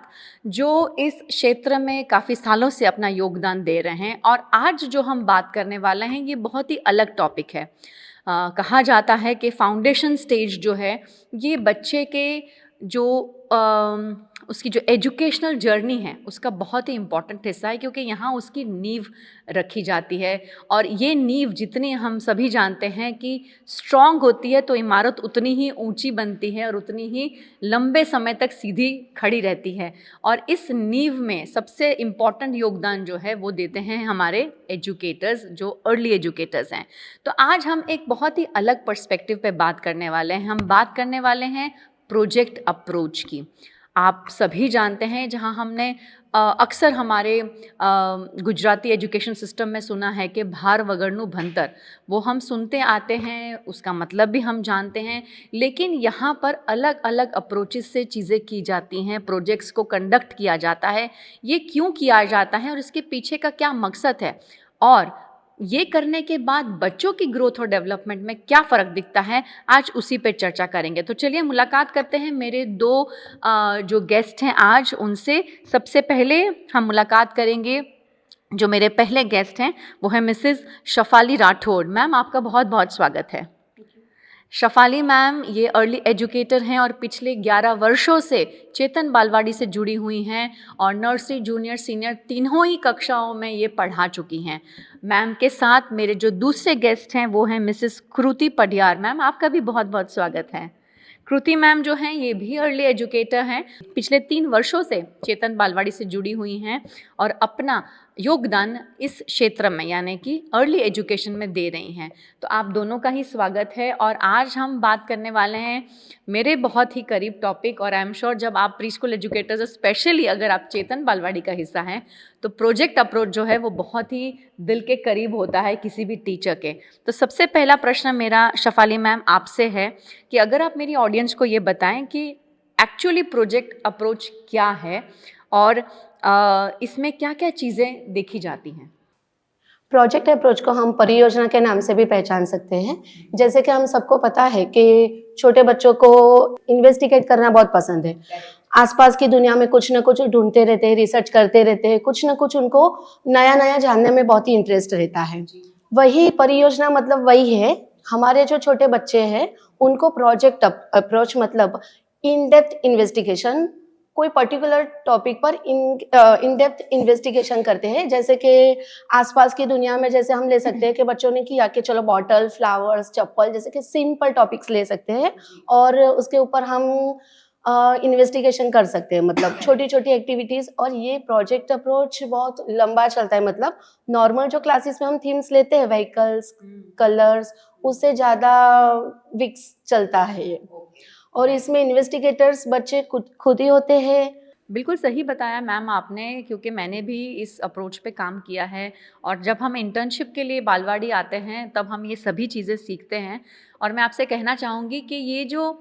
जो इस क्षेत्र में काफ़ी सालों से अपना योगदान दे रहे हैं। और आज जो हम बात करने वाले हैं ये बहुत ही अलग टॉपिक है। कहा जाता है कि फाउंडेशन स्टेज जो है ये बच्चे के जो उसकी जो एजुकेशनल जर्नी है उसका बहुत ही इम्पॉर्टेंट हिस्सा है, क्योंकि यहाँ उसकी नींव रखी जाती है। और ये नींव जितनी हम सभी जानते हैं कि स्ट्रॉन्ग होती है तो इमारत उतनी ही ऊंची बनती है और उतनी ही लंबे समय तक सीधी खड़ी रहती है। और इस नींव में सबसे इम्पॉर्टेंट योगदान जो है वो देते हैं हमारे एजुकेटर्स, जो अर्ली एजुकेटर्स हैं। तो आज हम एक बहुत ही अलग पर्सपेक्टिव पे बात करने वाले हैं। हम बात करने वाले हैं प्रोजेक्ट अप्रोच की। आप सभी जानते हैं, जहां हमने अक्सर हमारे गुजराती एजुकेशन सिस्टम में सुना है कि भार वगड़नु भंतर, वो हम सुनते आते हैं, उसका मतलब भी हम जानते हैं। लेकिन यहाँ पर अलग अलग अप्रोचेस से चीज़ें की जाती हैं, प्रोजेक्ट्स को कंडक्ट किया जाता है। ये क्यों किया जाता है और इसके पीछे का क्या मकसद है, और ये करने के बाद बच्चों की ग्रोथ और डेवलपमेंट में क्या फ़र्क दिखता है, आज उसी पे चर्चा करेंगे। तो चलिए मुलाकात करते हैं मेरे दो जो गेस्ट हैं आज उनसे। सबसे पहले हम मुलाकात करेंगे, जो मेरे पहले गेस्ट हैं वो है मिसेस शफाली राठौड़। मैम आपका बहुत बहुत स्वागत है। शफाली मैम ये अर्ली एजुकेटर हैं और पिछले 11 वर्षों से चेतन बालवाड़ी से जुड़ी हुई हैं और नर्सरी, जूनियर, सीनियर तीनों ही कक्षाओं में ये पढ़ा चुकी हैं। मैम के साथ मेरे जो दूसरे गेस्ट हैं वो हैं मिसेस कृति पडियार। मैम आपका भी बहुत बहुत स्वागत है। कृति मैम जो हैं ये भी अर्ली एजुकेटर हैं, पिछले 3 वर्षों से चेतन बालवाड़ी से जुड़ी हुई हैं और अपना योगदान इस क्षेत्र में यानी कि अर्ली एजुकेशन में दे रही हैं। तो आप दोनों का ही स्वागत है। और आज हम बात करने वाले हैं मेरे बहुत ही करीब टॉपिक, और आई एम श्योर जब आप प्री स्कूल एजुकेटर्स, स्पेशली अगर आप चेतन बालवाड़ी का हिस्सा हैं, तो प्रोजेक्ट अप्रोच जो है वो बहुत ही दिल के करीब होता है किसी भी टीचर के। तो सबसे पहला प्रश्न मेरा शफाली मैम आपसे है कि अगर आप मेरी ऑडियंस को ये बताएं कि एक्चुअली प्रोजेक्ट अप्रोच क्या है और इसमें क्या क्या चीज़ें देखी जाती हैं। प्रोजेक्ट अप्रोच को हम परियोजना के नाम से भी पहचान सकते हैं। जैसे कि हम सबको पता है कि छोटे बच्चों को इन्वेस्टिगेट करना बहुत पसंद है। आसपास की दुनिया में कुछ ना कुछ ढूंढते रहते हैं, रिसर्च करते रहते हैं, कुछ ना कुछ उनको नया नया जानने में बहुत ही इंटरेस्ट रहता है। वही परियोजना मतलब वही है। हमारे जो छोटे बच्चे हैं उनको प्रोजेक्ट अप्रोच मतलब इन डेप्थ इन्वेस्टिगेशन, कोई पर्टिकुलर टॉपिक पर इन डेप्थ इन्वेस्टिगेशन करते हैं। जैसे कि आसपास की दुनिया में जैसे हम ले सकते हैं कि बच्चों ने किया कि चलो बॉटल, फ्लावर्स, चप्पल, जैसे कि सिंपल टॉपिक्स ले सकते हैं और उसके ऊपर हम इन्वेस्टिगेशन कर सकते हैं, मतलब छोटी छोटी एक्टिविटीज़। और ये प्रोजेक्ट अप्रोच बहुत लंबा चलता है, मतलब नॉर्मल जो क्लासेस में हम थीम्स लेते हैं, व्हीकल्स, कलर्स, उससे ज़्यादा वीक्स चलता है ये। और इसमें इन्वेस्टिगेटर्स बच्चे खुद ही होते हैं, बिल्कुल सही बताया मैम आपने, क्योंकि मैंने भी इस अप्रोच पे काम किया है और जब हम इंटर्नशिप के लिए बालवाड़ी आते हैं तब हम ये सभी चीज़ें सीखते हैं। और मैं आपसे कहना चाहूँगी कि ये जो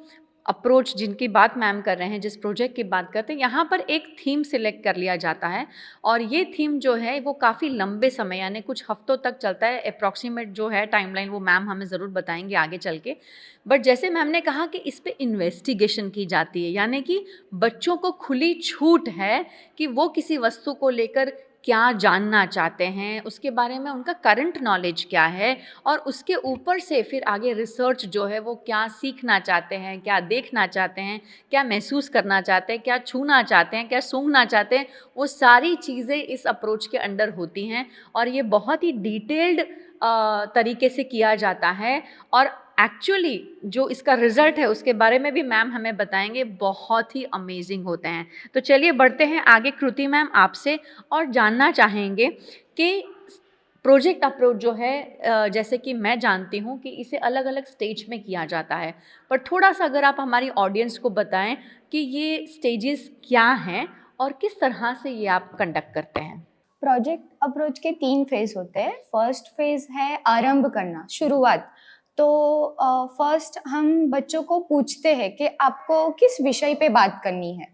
अप्रोच जिनकी बात मैम कर रहे हैं, जिस प्रोजेक्ट की बात करते हैं, यहाँ पर एक थीम सिलेक्ट कर लिया जाता है और ये थीम जो है वो काफ़ी लंबे समय यानी कुछ हफ्तों तक चलता है। अप्रॉक्सीमेट जो है टाइमलाइन वो मैम हमें ज़रूर बताएंगे आगे चल के। बट जैसे मैम ने कहा कि इस पे इन्वेस्टिगेशन की जाती है, यानी कि बच्चों को खुली छूट है कि वो किसी वस्तु को लेकर क्या जानना चाहते हैं, उसके बारे में उनका करंट नॉलेज क्या है और उसके ऊपर से फिर आगे रिसर्च जो है वो क्या सीखना चाहते हैं, क्या देखना चाहते हैं, क्या महसूस करना चाहते हैं, क्या छूना चाहते हैं, क्या सूंघना चाहते हैं, वो सारी चीज़ें इस अप्रोच के अंडर होती हैं और ये बहुत ही डिटेल्ड तरीके से किया जाता है। और एक्चुअली जो इसका रिजल्ट है उसके बारे में भी मैम हमें बताएंगे, बहुत ही अमेजिंग होते हैं। तो चलिए बढ़ते हैं आगे कृति मैम आपसे और जानना चाहेंगे कि प्रोजेक्ट अप्रोच जो है जैसे कि मैं जानती हूँ कि इसे अलग अलग स्टेज में किया जाता है, पर थोड़ा सा अगर आप हमारी ऑडियंस को बताएं कि ये स्टेजेस क्या हैं और किस तरह से ये आप कंडक्ट करते हैं। प्रोजेक्ट अप्रोच के 3 फेज होते हैं। फर्स्ट फेज है आरंभ करना, शुरुआत। तो फर्स्ट हम बच्चों को पूछते हैं कि आपको किस विषय पे बात करनी है।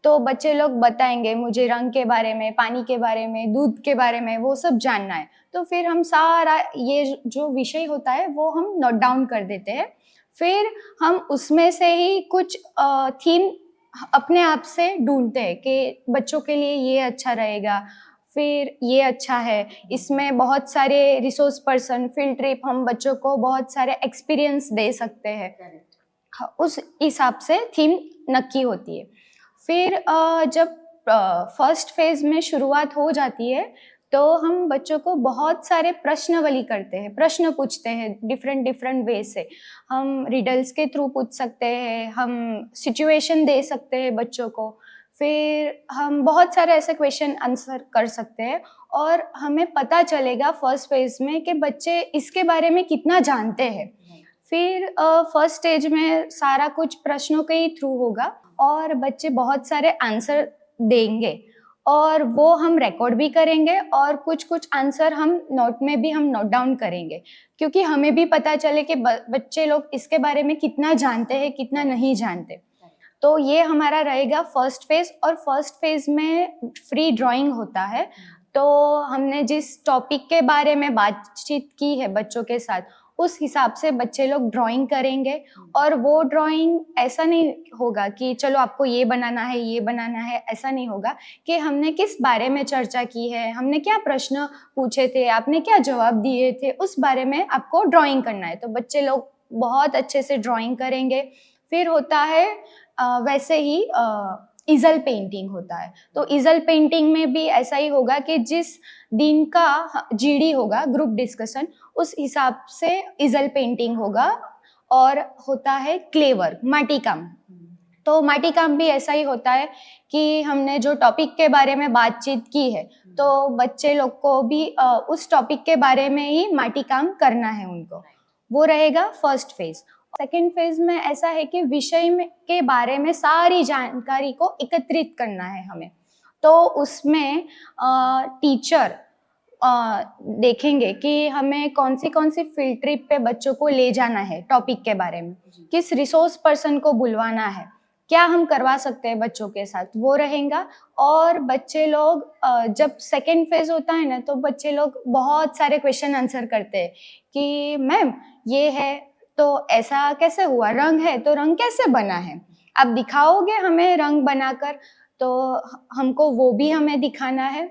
तो बच्चे लोग बताएंगे मुझे रंग के बारे में, पानी के बारे में, दूध के बारे में, वो सब जानना है। तो फिर हम सारा ये जो विषय होता है वो हम नोट डाउन कर देते हैं। फिर हम उसमें से ही कुछ थीम अपने आप से ढूंढते हैं कि बच्चों के लिए ये अच्छा रहेगा, फिर ये अच्छा है, इसमें बहुत सारे रिसोर्स पर्सन, फील्ड ट्रिप, हम बच्चों को बहुत सारे एक्सपीरियंस दे सकते हैं। उस हिसाब से थीम नक्की होती है। फिर जब फर्स्ट फेज में शुरुआत हो जाती है तो हम बच्चों को बहुत सारे प्रश्नावली करते हैं, प्रश्न पूछते हैं डिफरेंट वे से। हम रिडल्स के थ्रू पूछ सकते हैं, हम सिचुएशन दे सकते हैं बच्चों को, फिर हम बहुत सारे ऐसे क्वेश्चन आंसर कर सकते हैं और हमें पता चलेगा फर्स्ट फेज में कि बच्चे इसके बारे में कितना जानते हैं। फिर फर्स्ट स्टेज में सारा कुछ प्रश्नों के ही थ्रू होगा और बच्चे बहुत सारे आंसर देंगे और वो हम रिकॉर्ड भी करेंगे और कुछ आंसर हम नोट में भी हम नोट डाउन करेंगे, क्योंकि हमें भी पता चले कि बच्चे लोग इसके बारे में कितना जानते हैं, कितना नहीं जानते। तो ये हमारा रहेगा फर्स्ट फेज। और फर्स्ट फेज में फ्री ड्राइंग होता है। तो हमने जिस टॉपिक के बारे में बातचीत की है बच्चों के साथ, उस हिसाब से बच्चे लोग ड्राइंग करेंगे। और वो ड्राइंग ऐसा नहीं होगा कि चलो आपको ये बनाना है, ये बनाना है, ऐसा नहीं होगा कि हमने किस बारे में चर्चा की है, हमने क्या प्रश्न पूछे थे, आपने क्या जवाब दिए थे, उस बारे में आपको ड्राइंग करना है। तो बच्चे लोग बहुत अच्छे से ड्राइंग करेंगे। फिर होता है वैसे ही इजल पेंटिंग होता है। तो इजल पेंटिंग में भी ऐसा ही होगा कि जिस दिन का जीडी होगा, ग्रुप डिस्कशन, उस हिसाब से इजल पेंटिंग होगा। और होता है क्ले वर्क, माटी काम। तो माटी काम भी ऐसा ही होता है कि हमने जो टॉपिक के बारे में बातचीत की है तो बच्चे लोग को भी उस टॉपिक के बारे में ही माटी काम करना है उनको। वो रहेगा फर्स्ट फेज। सेकेंड फेज में ऐसा है कि विषय के बारे में सारी जानकारी को एकत्रित करना है हमें। तो उसमें टीचर देखेंगे कि हमें कौन सी फील्ड ट्रिप पे बच्चों को ले जाना है, टॉपिक के बारे में किस रिसोर्स पर्सन को बुलवाना है, क्या हम करवा सकते हैं बच्चों के साथ, वो रहेगा। और बच्चे लोग जब सेकेंड फेज होता है ना, तो बच्चे लोग बहुत सारे क्वेश्चन आंसर करते हैं कि मैम ये है तो ऐसा कैसे हुआ, रंग है तो रंग कैसे बना है, आप दिखाओगे हमें रंग बनाकर। तो हमको वो भी हमें दिखाना है।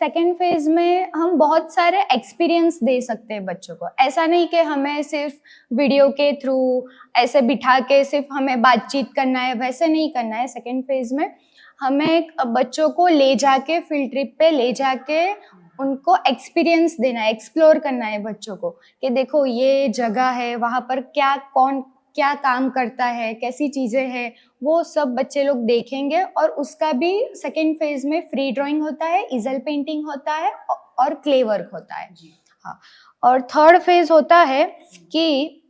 सेकेंड फेज में हम बहुत सारे एक्सपीरियंस दे सकते हैं बच्चों को। ऐसा नहीं कि हमें सिर्फ वीडियो के थ्रू ऐसे बिठा के सिर्फ हमें बातचीत करना है, वैसे नहीं करना है। सेकेंड फेज में हमें बच्चों को ले जाके फील्ड ट्रिप पे ले जाके उनको एक्सपीरियंस देना है, एक्सप्लोर करना है बच्चों को कि देखो ये जगह है, वहाँ पर कौन क्या काम करता है, कैसी चीज़ें हैं, वो सब बच्चे लोग देखेंगे। और उसका भी सेकेंड फेज में फ्री ड्राइंग होता है, इजल पेंटिंग होता है और क्ले वर्क होता है। हाँ, और थर्ड फेज होता है कि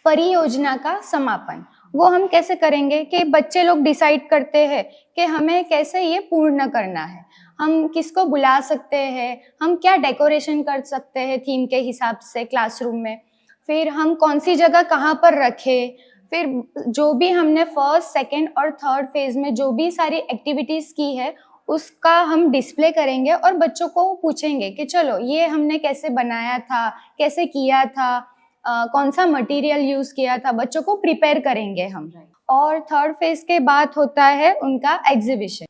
परियोजना का समापन। वो हम कैसे करेंगे कि बच्चे लोग डिसाइड करते हैं कि हमें कैसे ये पूर्ण करना है, हम किसको बुला सकते हैं, हम क्या डेकोरेशन कर सकते हैं थीम के हिसाब से क्लासरूम में, फिर हम कौन सी जगह कहाँ पर रखें, फिर जो भी हमने फर्स्ट, सेकंड और थर्ड फेज में जो भी सारी एक्टिविटीज़ की है उसका हम डिस्प्ले करेंगे और बच्चों को पूछेंगे कि चलो ये हमने कैसे बनाया था, कैसे किया था, कौन सा मटेरियल यूज़ किया था, बच्चों को प्रिपेयर करेंगे हम। और थर्ड फेज के बाद होता है उनका एग्जीबिशन।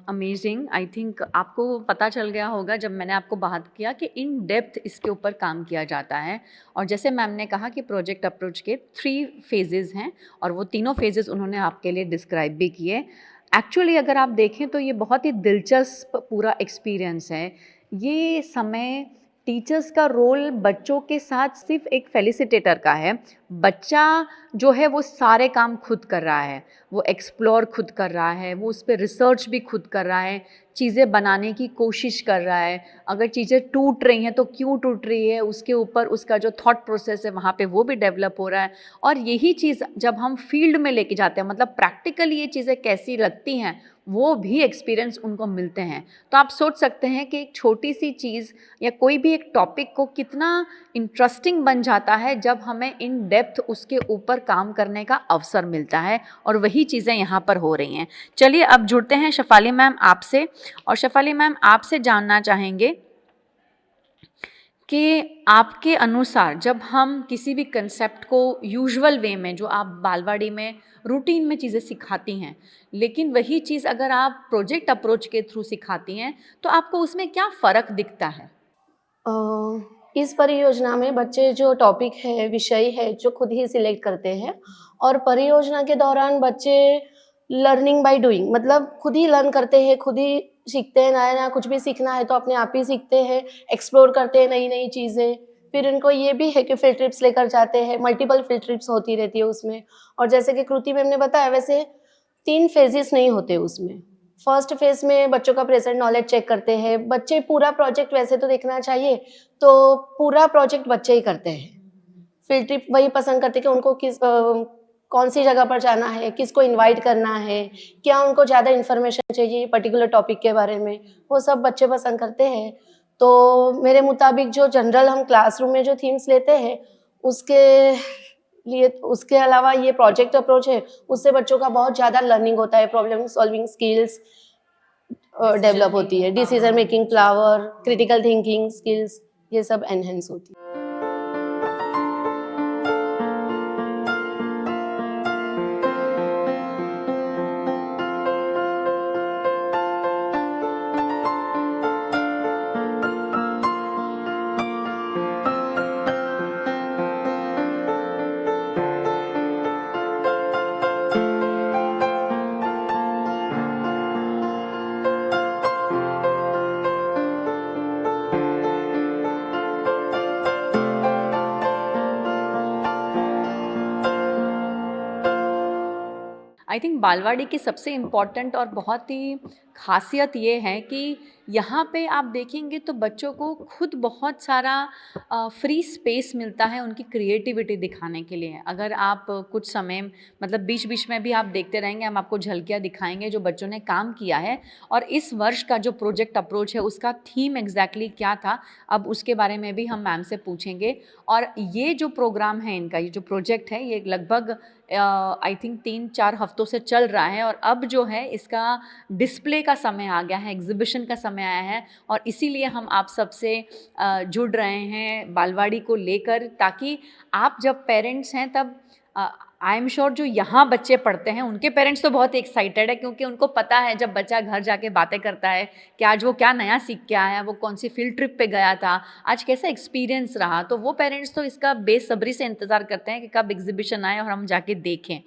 अमेजिंग। आई थिंक आपको पता चल गया होगा जब मैंने आपको बात किया कि इन डेप्थ इसके ऊपर काम किया जाता है। और जैसे मैम ने कहा कि प्रोजेक्ट अप्रोच के 3 फेजेस हैं और वो तीनों फेजेस उन्होंने आपके लिए डिस्क्राइब भी किए। एक्चुअली अगर आप देखें तो ये बहुत ही दिलचस्प पूरा एक्सपीरियंस है। ये समय टीचर्स का रोल बच्चों के साथ सिर्फ एक फैसिलिटेटर का है। बच्चा जो है वो सारे काम खुद कर रहा है, वो एक्सप्लोर खुद कर रहा है, वो उस पर रिसर्च भी खुद कर रहा है, चीज़ें बनाने की कोशिश कर रहा है। अगर चीज़ें टूट रही हैं तो क्यों टूट रही है, उसके ऊपर उसका जो थॉट प्रोसेस है वहाँ पे वो भी डेवलप हो रहा है। और यही चीज़ जब हम फील्ड में लेके जाते हैं, मतलब प्रैक्टिकली ये चीज़ें कैसी लगती हैं, वो भी एक्सपीरियंस उनको मिलते हैं। तो आप सोच सकते हैं कि एक छोटी सी चीज़ या कोई भी एक टॉपिक को कितना इंटरेस्टिंग बन जाता है जब हमें इन डेप्थ उसके ऊपर काम करने का अवसर मिलता है। और वही चीज़ें यहाँ पर हो रही हैं। चलिए अब जुड़ते हैं शेफाली मैम आपसे। और शेफाली मैम आपसे जानना चाहेंगे कि आपके अनुसार जब हम किसी भी कंसेप्ट को यूजुअल वे में, जो आप बालवाड़ी में रूटीन में चीज़ें सिखाती हैं, लेकिन वही चीज़ अगर आप प्रोजेक्ट अप्रोच के थ्रू सिखाती हैं तो आपको उसमें क्या फ़र्क दिखता है? इस परियोजना में बच्चे जो टॉपिक है, विषय है, जो खुद ही सिलेक्ट करते हैं और परियोजना के दौरान बच्चे लर्निंग बाय डूइंग, मतलब खुद ही लर्न करते हैं, खुद ही सीखते हैं। नया नया कुछ भी सीखना है तो अपने आप ही सीखते हैं, एक्सप्लोर करते हैं नई नई चीज़ें। फिर इनको ये भी है कि फील्ड ट्रिप्स लेकर जाते हैं, मल्टीपल फील्ड ट्रिप्स होती रहती है उसमें। और जैसे कि कृति मैम ने बताया, वैसे 3 फेजेस नहीं होते उसमें। फर्स्ट फेज में बच्चों का प्रेजेंट नॉलेज चेक करते हैं। बच्चे पूरा प्रोजेक्ट, वैसे तो देखना चाहिए तो पूरा प्रोजेक्ट बच्चे ही करते हैं। फील्ड ट्रिप वही पसंद करते हैं कि उनको कौन सी जगह पर जाना है, किसको इनवाइट करना है, क्या उनको ज़्यादा इन्फॉर्मेशन चाहिए पर्टिकुलर टॉपिक के बारे में, वो सब बच्चे पसंद करते हैं। तो मेरे मुताबिक जो जनरल हम क्लासरूम में जो थीम्स लेते हैं उसके अलावा ये प्रोजेक्ट अप्रोच है, उससे बच्चों का बहुत ज़्यादा लर्निंग होता है, प्रॉब्लम सॉल्विंग स्किल्स डेवलप होती है, decision making power, critical thinking skills, ये सब एनहेंस होती है। आई थिंक बालवाड़ी की सबसे इम्पॉर्टेंट और बहुत ही खासियत ये है कि यहाँ पे आप देखेंगे तो बच्चों को खुद बहुत सारा फ्री स्पेस मिलता है उनकी क्रिएटिविटी दिखाने के लिए। अगर आप कुछ समय, मतलब बीच बीच में भी आप देखते रहेंगे, हम आपको झलकियाँ दिखाएंगे जो बच्चों ने काम किया है। और इस वर्ष का जो प्रोजेक्ट अप्रोच है उसका थीम एग्जैक्टली क्या था, अब उसके बारे में भी हम मैम से पूछेंगे। और ये जो प्रोग्राम है इनका, ये जो प्रोजेक्ट है, ये लगभग आई थिंक 3-4 हफ्तों से चल रहा है। और अब जो है इसका डिस्प्ले का समय आ गया है, एग्जीबिशन का समय आया है। और इसीलिए हम आप सबसे जुड़ रहे हैं बालवाड़ी को लेकर, ताकि आप जब पेरेंट्स हैं तब आई एम श्योर जो यहाँ बच्चे पढ़ते हैं उनके पेरेंट्स तो बहुत एक्साइटेड है, क्योंकि उनको पता है जब बच्चा घर जाके बातें करता है कि आज वो क्या नया सीख के आया, वो कौन सी फील्ड ट्रिप पे गया था, आज कैसा एक्सपीरियंस रहा। तो वो पेरेंट्स तो इसका बेसब्री से इंतज़ार करते हैं कि कब एग्जीबिशन आए और हम जाके देखें।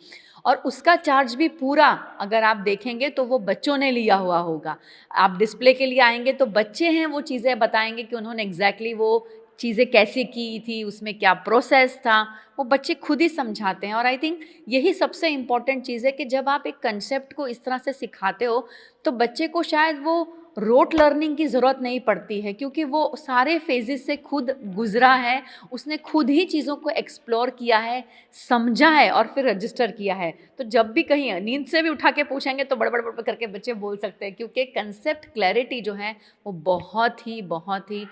और उसका चार्ज भी पूरा अगर आप देखेंगे तो वो बच्चों ने लिया हुआ होगा। आप डिस्प्ले के लिए आएंगे तो बच्चे हैं, वो चीज़ें बताएंगे कि उन्होंने एग्जैक्टली वो चीज़ें कैसे की थी, उसमें क्या प्रोसेस था, वो बच्चे खुद ही समझाते हैं। और आई थिंक यही सबसे इम्पॉर्टेंट चीज़ है कि जब आप एक कंसेप्ट को इस तरह से सिखाते हो तो बच्चे को शायद वो रोट लर्निंग की ज़रूरत नहीं पड़ती है, क्योंकि वो सारे फेजेस से खुद गुजरा है, उसने खुद ही चीज़ों को एक्सप्लोर किया है, समझा है और फिर रजिस्टर किया है। तो जब भी कहीं नींद से भी उठा के पूछेंगे तो बड़ बड़ करके बच्चे बोल सकते हैं, क्योंकि कंसेप्ट क्लैरिटी जो है वो बहुत ही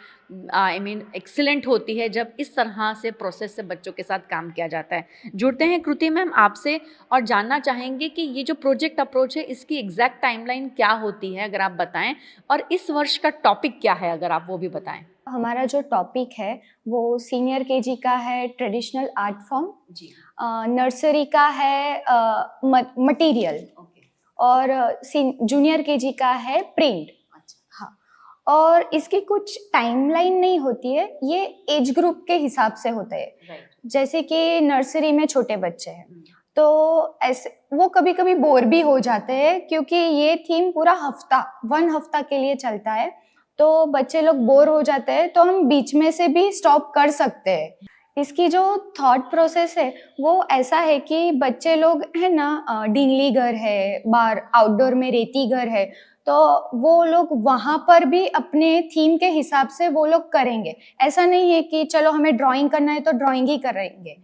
आई मीन एक्सीलेंट होती है जब इस तरह से प्रोसेस से बच्चों के साथ काम किया जाता है। जुड़ते हैं कृति मैम आपसे और जानना चाहेंगे कि ये जो प्रोजेक्ट अप्रोच है इसकी एग्जैक्ट टाइमलाइन क्या होती है, अगर आप बताएं, और इस वर्ष का टॉपिक क्या है, अगर आप वो भी बताएं। हमारा जो टॉपिक है वो सीनियर केजी का है ट्रेडिशनल आर्ट फॉर्म जी। नर्सरी का है मटेरियल और जूनियर केजी का है प्रिंट। हाँ, और इसकी कुछ टाइमलाइन नहीं होती है, ये एज ग्रुप के हिसाब से होता है। जैसे कि नर्सरी में छोटे बच्चे हैं तो ऐसे वो कभी कभी बोर भी हो जाते हैं, क्योंकि ये थीम पूरा 1 हफ्ता के लिए चलता है, तो बच्चे लोग बोर हो जाते हैं, तो हम बीच में से भी स्टॉप कर सकते हैं। इसकी जो थॉट प्रोसेस है वो ऐसा है कि बच्चे लोग है ना, डींगली घर है, बाहर आउटडोर में रेती घर है, तो वो लोग वहाँ पर भी अपने थीम के हिसाब से वो लोग करेंगे। ऐसा नहीं है कि चलो हमें ड्राइंग करना है तो ड्राइंग ही करेंगे।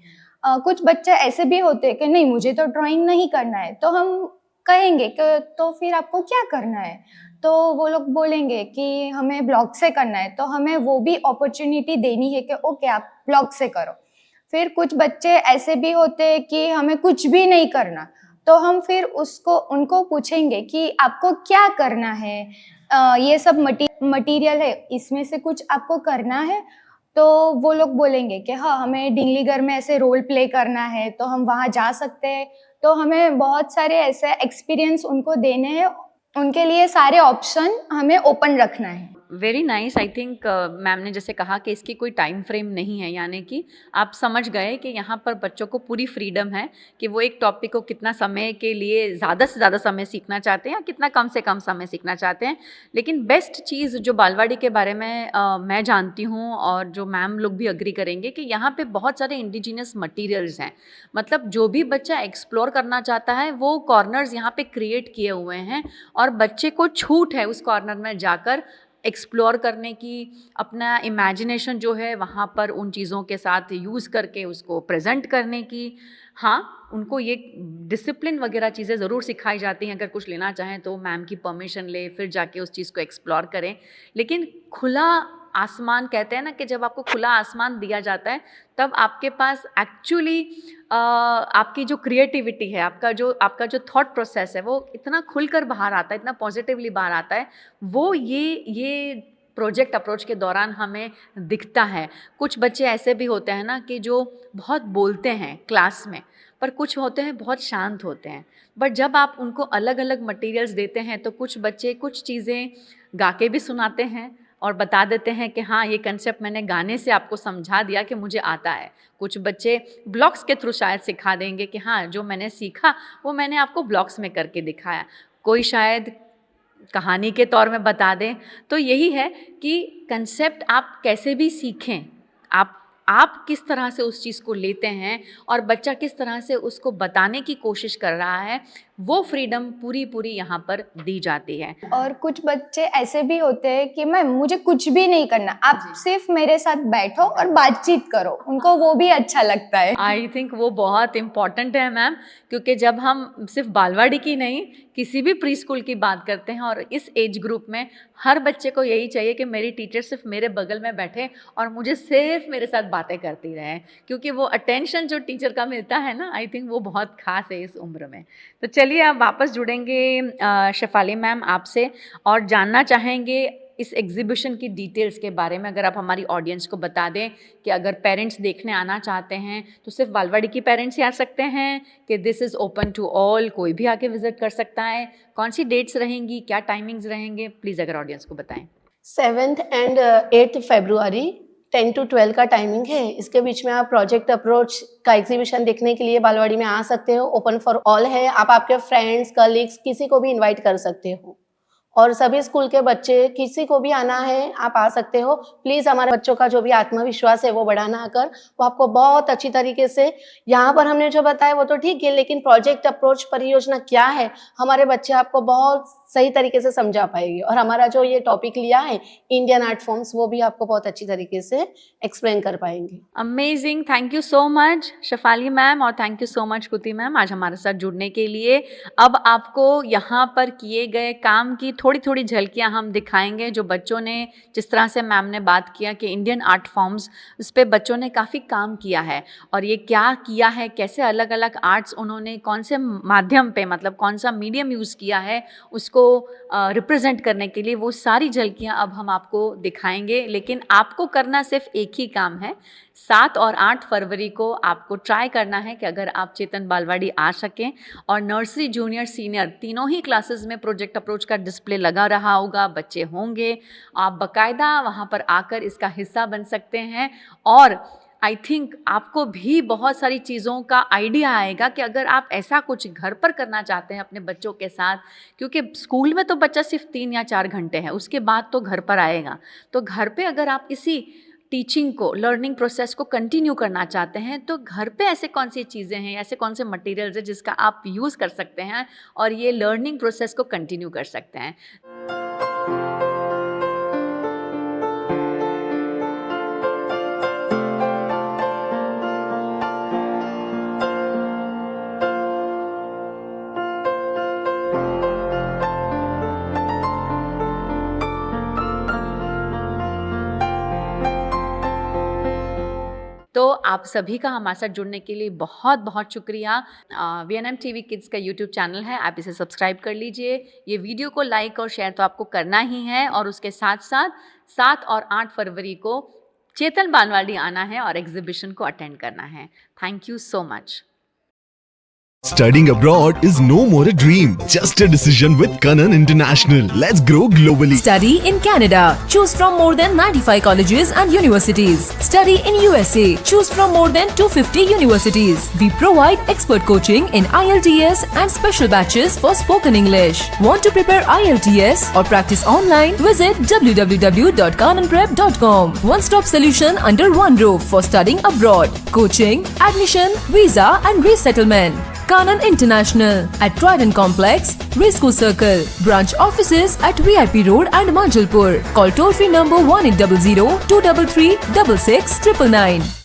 कुछ बच्चे ऐसे भी होते हैं कि नहीं मुझे तो ड्राइंग नहीं करना है, तो हम कहेंगे कि तो फिर आपको क्या करना है, तो वो लोग बोलेंगे कि हमें ब्लॉक से करना है, तो हमें वो भी अपॉर्चुनिटी देनी है कि ओके आप ब्लॉक से करो। फिर कुछ बच्चे ऐसे भी होते हैं कि हमें कुछ भी नहीं करना, तो हम फिर उनको पूछेंगे कि आपको क्या करना है, ये सब मटेरियल है, इसमें से कुछ आपको करना है, तो वो लोग बोलेंगे कि हाँ हमें डिंगलीगर में ऐसे रोल प्ले करना है, तो हम वहाँ जा सकते हैं। तो हमें बहुत सारे ऐसे एक्सपीरियंस उनको देने हैं, उनके लिए सारे ऑप्शन हमें ओपन रखना है। Very nice. I think ma'am ने जैसे कहा कि इसकी कोई टाइम फ्रेम नहीं है, यानी कि आप समझ गए कि यहाँ पर बच्चों को पूरी फ्रीडम है कि वो एक टॉपिक को कितना समय के लिए ज़्यादा से ज़्यादा समय सीखना चाहते हैं या कितना कम से कम समय सीखना चाहते हैं। लेकिन बेस्ट चीज़ जो बालवाड़ी के बारे में मैं जानती हूँ और जो मैम लोग भी अग्री करेंगे कि यहाँ पे बहुत सारे इंडिजिनियस मटीरियल्स हैं। मतलब जो भी बच्चा एक्सप्लोर करना चाहता है वो कॉर्नर्स यहाँ पे क्रिएट किए हुए हैं और बच्चे को छूट है उस कॉर्नर में जाकर एक्सप्लोर करने की, अपना इमेजिनेशन जो है वहाँ पर उन चीज़ों के साथ यूज़ करके उसको प्रेजेंट करने की। हाँ, उनको ये डिसिप्लिन वगैरह चीज़ें ज़रूर सिखाई जाती हैं, अगर कुछ लेना चाहें तो मैम की परमिशन ले फिर जाके उस चीज़ को एक्सप्लोर करें। लेकिन खुला आसमान कहते हैं ना कि जब आपको खुला आसमान दिया जाता है तब आपके पास एक्चुअली आपकी जो क्रिएटिविटी है, आपका जो थॉट प्रोसेस है वो इतना खुलकर बाहर आता है, इतना पॉजिटिवली बाहर आता है। वो ये प्रोजेक्ट अप्रोच के दौरान हमें दिखता है। कुछ बच्चे ऐसे भी होते हैं ना कि जो बहुत बोलते हैं क्लास में, पर कुछ होते हैं बहुत शांत होते हैं। बट जब आप उनको अलग अलग मटेरियल्स देते हैं तो कुछ बच्चे कुछ चीज़ें गा के भी सुनाते हैं और बता देते हैं कि हाँ ये कंसेप्ट मैंने गाने से आपको समझा दिया कि मुझे आता है। कुछ बच्चे ब्लॉग्स के थ्रू शायद सिखा देंगे कि हाँ जो मैंने सीखा वो मैंने आपको ब्लॉग्स में करके दिखाया। कोई शायद कहानी के तौर में बता दें। तो यही है कि कंसेप्ट आप कैसे भी सीखें, आप किस तरह से उस चीज़ को लेते हैं और बच्चा किस तरह से उसको बताने की कोशिश कर रहा है, वो फ्रीडम पूरी यहाँ पर दी जाती है। और कुछ बच्चे ऐसे भी होते हैं कि मैम मुझे कुछ भी नहीं करना, आप सिर्फ मेरे साथ बैठो और बातचीत करो, उनको वो भी अच्छा लगता है। आई थिंक वो बहुत इम्पॉर्टेंट है मैम, क्योंकि जब हम सिर्फ बालवाड़ी की नहीं किसी भी प्री स्कूल की बात करते हैं और इस एज ग्रुप में हर बच्चे को यही चाहिए कि मेरी टीचर सिर्फ मेरे बगल में बैठे और मुझे सिर्फ मेरे साथ बातें करती रहें, क्योंकि वो अटेंशन जो टीचर का मिलता है ना, आई थिंक वो बहुत खास है इस उम्र में। तो चलिए अब वापस जुड़ेंगे शेफाली मैम आपसे और जानना चाहेंगे इस एग्जीबिशन की डिटेल्स के बारे में। अगर आप हमारी ऑडियंस को बता दें कि अगर पेरेंट्स देखने आना चाहते हैं तो सिर्फ बालवाड़ी की पेरेंट्स ही आ सकते हैं कि this is open to all, कोई भी आके विजिट कर सकता है, कौन सी डेट्स रहेंगी, क्या टाइमिंग्स रहेंगे, प्लीज़ अगर ऑडियंस को बताएं। 7th and 8th February 10 to 12 का टाइमिंग है। इसके बीच में आप प्रोजेक्ट अप्रोच का एग्जीबिशन देखने के लिए बालवाड़ी में आ सकते हो। ओपन फॉर ऑल है, आप आपके फ्रेंड्स कलीग्स किसी को भी इनवाइट कर सकते हो। और सभी स्कूल के बच्चे, किसी को भी आना है आप आ सकते हो। प्लीज़ हमारे बच्चों का जो भी आत्मविश्वास है वो बढ़ाना आकर, वो आपको बहुत अच्छी तरीके से, यहाँ पर हमने जो बताया वो तो ठीक है, लेकिन प्रोजेक्ट अप्रोच परियोजना क्या है हमारे बच्चे आपको बहुत सही तरीके से समझा पाएंगे। और हमारा जो ये टॉपिक लिया है इंडियन आर्ट फॉर्म्स, वो भी आपको बहुत अच्छी तरीके से एक्सप्लेन कर पाएंगे। Amazing, thank you so much Shefali ma'am और thank you so much Kriti ma'am आज हमारे साथ जुड़ने के लिए। अब आपको यहाँ पर किए गए काम की थोड़ी थोड़ी झलकियाँ हम दिखाएंगे, जो बच्चों ने, जिस तरह से मैम ने बात किया कि इंडियन आर्ट फॉर्म्स, उस पर बच्चों ने काफ़ी काम किया है और ये क्या किया है, कैसे अलग अलग आर्ट्स उन्होंने कौन से माध्यम पे, मतलब कौन सा मीडियम यूज़ किया है उसको रिप्रेजेंट करने के लिए, वो सारी झलकियाँ अब हम आपको दिखाएंगे। लेकिन आपको करना सिर्फ एक ही काम है, 7 और 8 फरवरी को आपको ट्राई करना है कि अगर आप चेतन बालवाड़ी आ सकें और नर्सरी, जूनियर, सीनियर तीनों ही क्लासेस में प्रोजेक्ट अप्रोच का डिस्प्ले लगा रहा होगा, बच्चे होंगे, आप बाकायदा वहाँ पर आकर इसका हिस्सा बन सकते हैं। और आई थिंक आपको भी बहुत सारी चीज़ों का आइडिया आएगा कि अगर आप ऐसा कुछ घर पर करना चाहते हैं अपने बच्चों के साथ, क्योंकि स्कूल में तो बच्चा सिर्फ 3 या 4 घंटे है, उसके बाद तो घर पर आएगा, तो घर पे अगर आप इसी टीचिंग को, लर्निंग प्रोसेस को कंटिन्यू करना चाहते हैं तो घर पे ऐसे कौन सी चीज़ें हैं, ऐसे कौन से मटेरियल्स हैं जिसका आप यूज़ कर सकते हैं और ये लर्निंग प्रोसेस को कंटिन्यू कर सकते हैं। तो आप सभी का हमारे साथ जुड़ने के लिए बहुत बहुत शुक्रिया। VNM TV किड्स का YouTube चैनल है, आप इसे सब्सक्राइब कर लीजिए। ये वीडियो को लाइक और शेयर तो आपको करना ही है और उसके साथ साथ 7 और 8 फरवरी को चेतन बालवाड़ी आना है और एग्जीबिशन को अटेंड करना है। Thank you so much. Studying abroad is no more a dream, just a decision with Kanan International. Let's grow globally. Study in Canada. Choose from more than 95 colleges and universities. Study in USA. Choose from more than 250 universities. We provide expert coaching in IELTS and special batches for spoken English. Want to prepare IELTS or practice online? Visit www.kananprep.com. One-stop solution under one roof for studying abroad. Coaching, admission, visa and resettlement. Kanan International at Trident Complex, Risco Circle. Branch offices at VIP Road and Manjalpur. Call toll free number 1800-233-6699.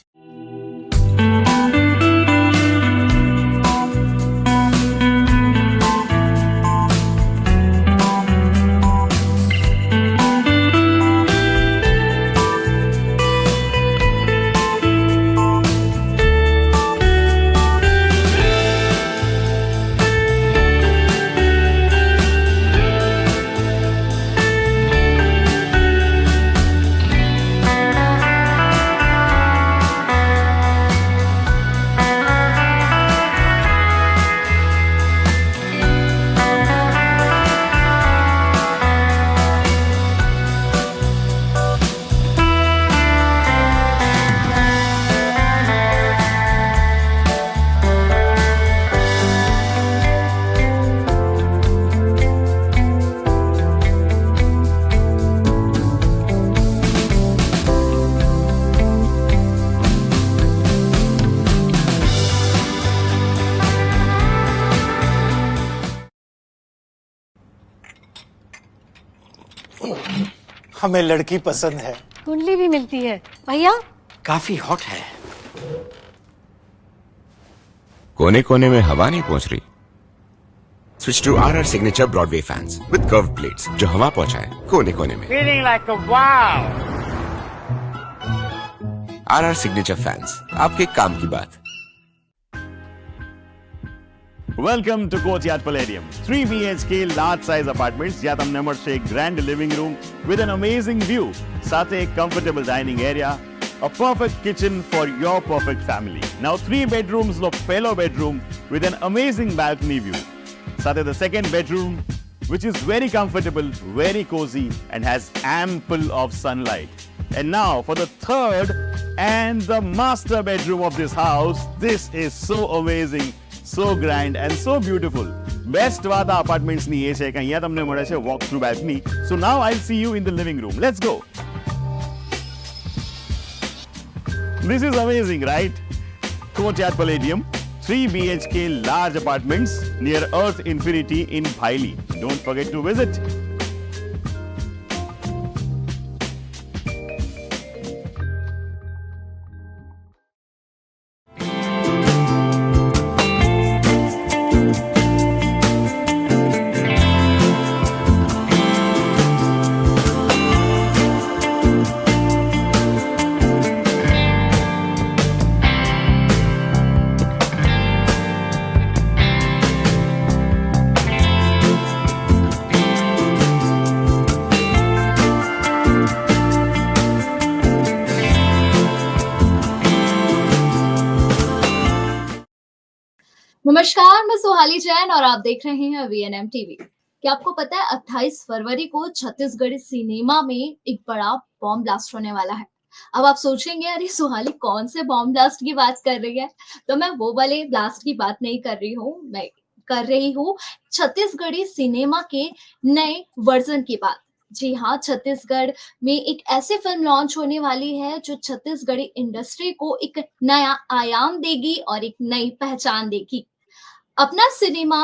हमें लड़की पसंद है। कुंडली भी मिलती है भैया, काफी हॉट है। कोने कोने में हवा नहीं पहुंच रही। Switch to RR Signature Broadway fans with curved plates जो हवा पहुंचाए कोने कोने में। Feeling like a wow. RR Signature fans, आपके काम की बात। Welcome to Courtyard Palladium. 3 BHK large size apartments જ્યાં તમને મળશે એક grand living room with an amazing view, સાથે એક comfortable dining area, a perfect kitchen for your perfect family. Now 3 bedrooms નો પહેલો bedroom with an amazing balcony view. સાથે the second bedroom which is very comfortable, very cozy and has ample of sunlight. And now for the third and the master bedroom of this house. This is so amazing, so grand and so beautiful. Best વાત આ અપાર્ટમેન્ટ્સની એ છે કે અહીંયા તમને મળે છે walk through balcony. So now I see you in the living room. Let's go. This is amazing, right? Courtyard Palladium, 3 BHK large apartments near Earth Infinity in Bhaili. Don't forget to visit. नमस्कार, मैं सुहाली जैन और आप देख रहे हैं VNM TV. क्या आपको पता है 28 फरवरी को छत्तीसगढ़ी सिनेमा में एक बड़ा बॉम्ब ब्लास्ट होने वाला है। अब आप सोचेंगे अरे सुहाली कौन से बॉम्ब ब्लास्ट की बात कर रही है, तो मैं वो वाले ब्लास्ट की बात नहीं कर रही हूँ, मैं कर रही हूँ छत्तीसगढ़ी सिनेमा के नए वर्जन की बात। जी हाँ, छत्तीसगढ़ में एक ऐसी फिल्म लॉन्च होने वाली है जो छत्तीसगढ़ी इंडस्ट्री को एक नया आयाम देगी और एक नई पहचान देगी। अपना सिनेमा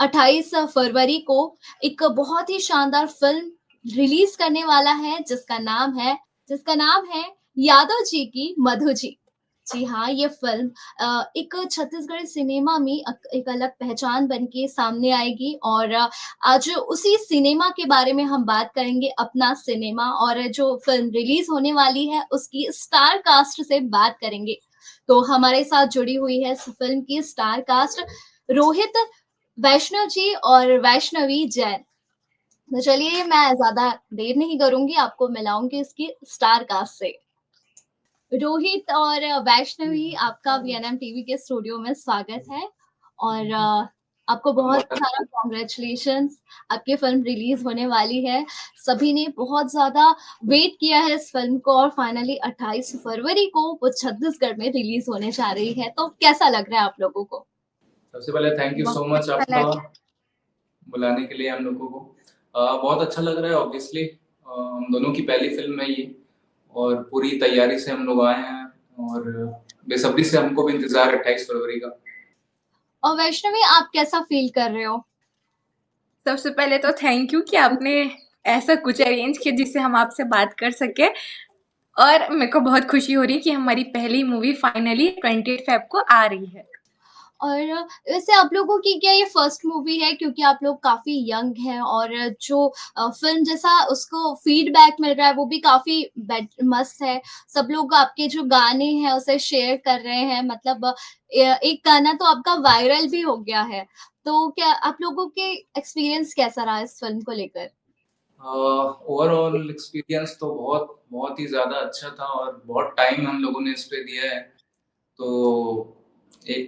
28 फरवरी को एक बहुत ही शानदार फिल्म रिलीज करने वाला है जिसका नाम है यादव जी की मधु जी। जी हाँ, ये फिल्म एक छत्तीसगढ़ी सिनेमा में एक अलग पहचान बन के सामने आएगी और आज उसी सिनेमा के बारे में हम बात करेंगे, अपना सिनेमा, और जो फिल्म रिलीज होने वाली है उसकी स्टार कास्ट से बात करेंगे। तो हमारे साथ जुड़ी हुई है इस फिल्म की स्टार कास्ट रोहित, वैष्णव जी और वैष्णवी जैन। तो चलिए मैं ज्यादा देर नहीं करूंगी, आपको मिलाऊंगी इसकी स्टार कास्ट से। रोहित और वैष्णवी, आपका वीएनएम टीवी के स्टूडियो में स्वागत है और आपको बहुत सारा कॉन्ग्रेचुलेशंस। आपकी फिल्म रिलीज होने वाली है, सभी ने बहुत ज्यादा वेट किया है इस फिल्म को और फाइनली 28 फरवरी को वो छत्तीसगढ़ में रिलीज होने जा रही है। तो कैसा लग रहा है आप लोगों को? सबसे पहले थैंक यू सो मच आपका बुलाने के लिए हम लोगों को। बहुत अच्छा लग रहा है। ऑब्वियसली हम दोनों की पहली फिल्म है ये और पूरी तैयारी से हम लोग आए हैं और बेसब्री से हमको भी इंतजार है 28 फरवरी का। और वैष्णवी, आप कैसा फील कर रहे हो? सबसे पहले तो थैंक यू कि आपने ऐसा कुछ अरेंज किया जिससे हम आपसे बात कर सके और मेरे को बहुत खुशी हो रही है कि हमारी पहली मूवी फाइनली 28 फेब को आ रही है। और वैसे आप लोगों की क्या ये फर्स्ट मूवी है, क्योंकि आप लोग काफी यंग हैं और जो फिल्म जैसा उसको फीडबैक मिल रहा है वो भी काफी मस्त है। सब लोग आपके जो गाने हैं उसे शेयर कर रहे हैं, मतलब एक गाना तो आपका वायरल भी हो गया है। तो क्या आप लोगों के एक्सपीरियंस कैसा रहा इस फिल्म को लेकर? ओवरऑल एक्सपीरियंस तो बहुत ही ज्यादा अच्छा था और बहुत टाइम हम लोगों ने इस पे दिया है। तो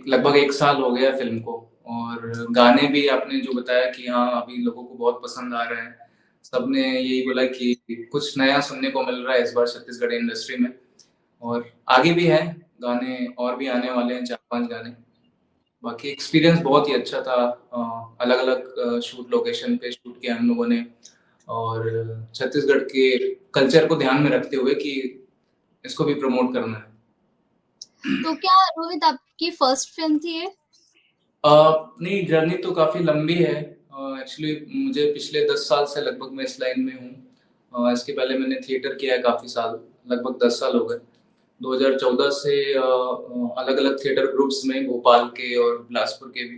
लगभग 1 साल हो गया फिल्म को और गाने भी आपने जो बताया कि हाँ अभी लोगों को बहुत पसंद आ रहे हैं। सबने यही बोला कि कुछ नया सुनने को मिल रहा है इस बार छत्तीसगढ़ इंडस्ट्री में और आगे भी है गाने और भी आने वाले हैं 4-5 गाने। बाकी एक्सपीरियंस बहुत ही अच्छा था। अलग अलग शूट लोकेशन पे शूट किया हम लोगों ने और छत्तीसगढ़ के कल्चर को ध्यान में रखते हुए कि इसको भी प्रमोट करना है। तो क्या रोहित आपकी फर्स्ट फिल्म थी ये? नहीं, जर्नी तो काफी लंबी है। एक्चुअली मुझे पिछले 10 साल से लगभग मैं इस लाइन में हूँ। इसके पहले मैंने थिएटर किया है काफी साल, लगभग 10 साल हो गए। 2014 से अलग अलग थिएटर ग्रुप्स में भोपाल के और बिलासपुर के भी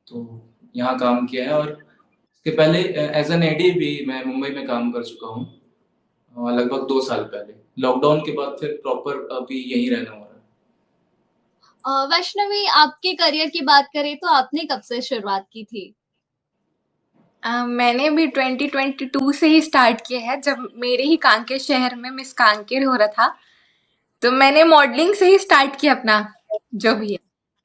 तो यहाँ काम किया है और इसके पहले एज एन एडी भी मैं मुंबई में काम कर चुका हूँ लगभग 2 साल पहले। लॉकडाउन के बाद फिर प्रॉपर अभी यहीं रहना हो रहा है। वैष्णवी, आपके करियर की बात करें तो आपने कब से शुरुआत की थी? मैंने भी 2022 से ही स्टार्ट किया है, जब मेरे ही कांकेर शहर में मिस कांकेर हो रहा था तो मैंने मॉडलिंग से ही स्टार्ट किया अपना जो भी है।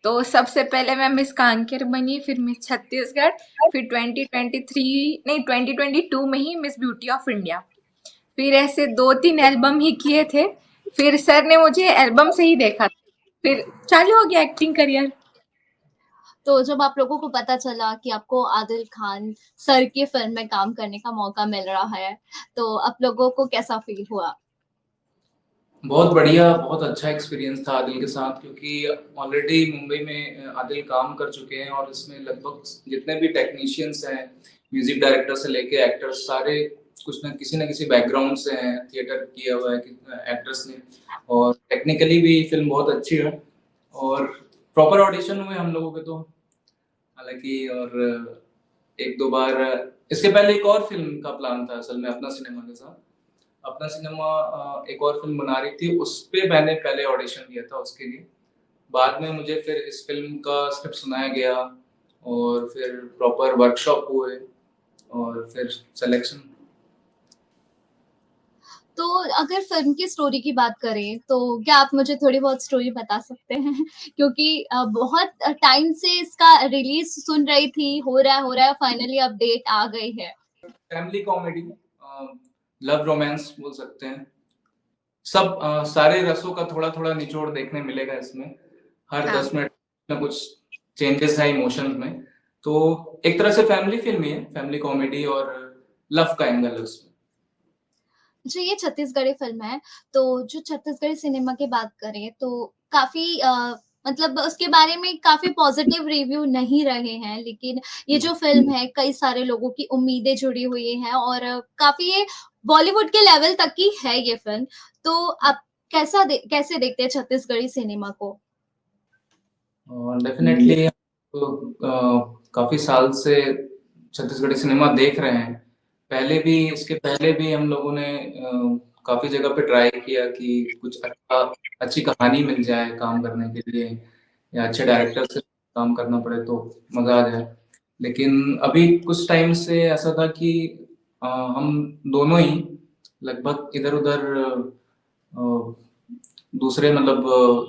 तो सबसे पहले मैं मिस कांकेर बनी, फिर मिस छत्तीसगढ़, फिर 2022 में ही मिस ब्यूटी ऑफ इंडिया। फिर ऐसे 2-3 एल्बम ही किए थे, फिर सर ने मुझे एल्बम से ही देखा, फिर चालू हो गया एक्टिंग करियर। तो जब आप लोगों को पता चला कि आपको आदिल खान सर की फिल्म में काम करने का मौका मिल रहा है, तो आप लोगों को कैसा फील हुआ? बहुत बढ़िया, बहुत अच्छा एक्सपीरियंस था आदिल के साथ, क्योंकि ऑलरेडी मुंबई में आदिल काम कर चुके हैं और इसमें लगभग जितने भी टेक्नीशियंस हैं, म्यूजिक डायरेक्टर से लेके एक्टर्स, सारे कुछ न किसी बैकग्राउंड से हैं, थिएटर किया हुआ है एक्टर्स ने, और टेक्निकली भी फिल्म बहुत अच्छी है और प्रॉपर ऑडिशन हुए हम लोगों के तो, हालांकि, और एक दो बार इसके पहले एक और फिल्म का प्लान था असल में अपना सिनेमा के साथ। अपना सिनेमा एक और फिल्म बना रही थी, उस पे मैंने पहले ऑडिशन दिया था उसके लिए। बाद में मुझे फिर इस फिल्म का स्क्रिप्ट सुनाया गया और फिर प्रॉपर वर्कशॉप हुए और फिर सिलेक्शन। तो अगर फिल्म की स्टोरी की बात करें, तो क्या आप मुझे थोड़ी बहुत स्टोरी बता सकते हैं? क्योंकि बहुत टाइम से इसका रिलीज सुन रही थी, हो रहा है, फाइनली अपडेट आ गई है। फैमिली कॉमेडी, लव रोमांस बोल सकते हैं, सब सारे रसों का थोड़ा थोड़ा निचोड़ देखने मिलेगा इसमें। हर 10 मिनट में कुछ चेंजेस है इमोशंस में, तो एक तरह से फैमिली फिल्म ही है, फैमिली कॉमेडी और लव का एंगल है उसमें। अच्छा, ये छत्तीसगढ़ी फिल्म है, तो जो छत्तीसगढ़ी सिनेमा की बात करें तो काफी मतलब उसके बारे में काफी पॉजिटिव रिव्यू नहीं रहे हैं, लेकिन ये जो फिल्म है कई सारे लोगों की उम्मीदें जुड़ी हुई हैं और काफी ये बॉलीवुड के लेवल तक की है ये फिल्म। तो आप कैसे देखते हैं छत्तीसगढ़ी सिनेमा को? डेफिनेटली काफी साल से छत्तीसगढ़ी सिनेमा देख रहे हैं। इसके पहले भी हम लोगों ने काफी जगह पे ट्राई किया कि कुछ अच्छी कहानी मिल जाए काम करने के लिए, या अच्छे डायरेक्टर से काम करना पड़े तो मजा आ जाए। लेकिन अभी कुछ टाइम से ऐसा था कि हम दोनों ही लगभग इधर उधर दूसरे मतलब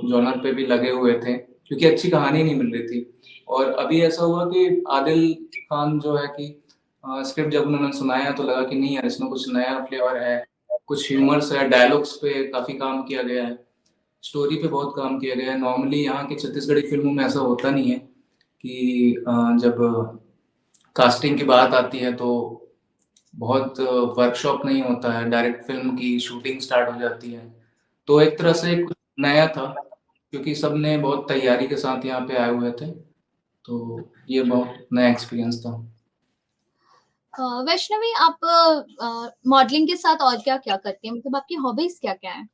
जॉनर पे भी लगे हुए थे, क्योंकि अच्छी कहानी नहीं मिल रही थी। और अभी ऐसा हुआ कि आदिल खान जो है कि स्क्रिप्ट जब उन्होंने सुनाया तो लगा कि नहीं यार, इसमें कुछ नया फ्लेवर है, कुछ ह्यूमर्स है, डायलॉग्स पे काफी काम किया गया है, स्टोरी पे बहुत काम किया गया है। नॉर्मली यहाँ की छत्तीसगढ़ी फिल्मों में ऐसा होता नहीं है कि जब कास्टिंग की बात आती है तो बहुत वर्कशॉप नहीं होता है, डायरेक्ट फिल्म की शूटिंग स्टार्ट हो जाती है। तो एक तरह से कुछ नया था, क्योंकि सबने बहुत तैयारी के साथ यहाँ पे आए हुए थे, तो ये बहुत नया एक्सपीरियंस था। वैष्णवी, आप मॉडलिंग के साथ और क्या-क्या करती हैं? मतलब आपकी हॉबीज क्या-क्या हैं?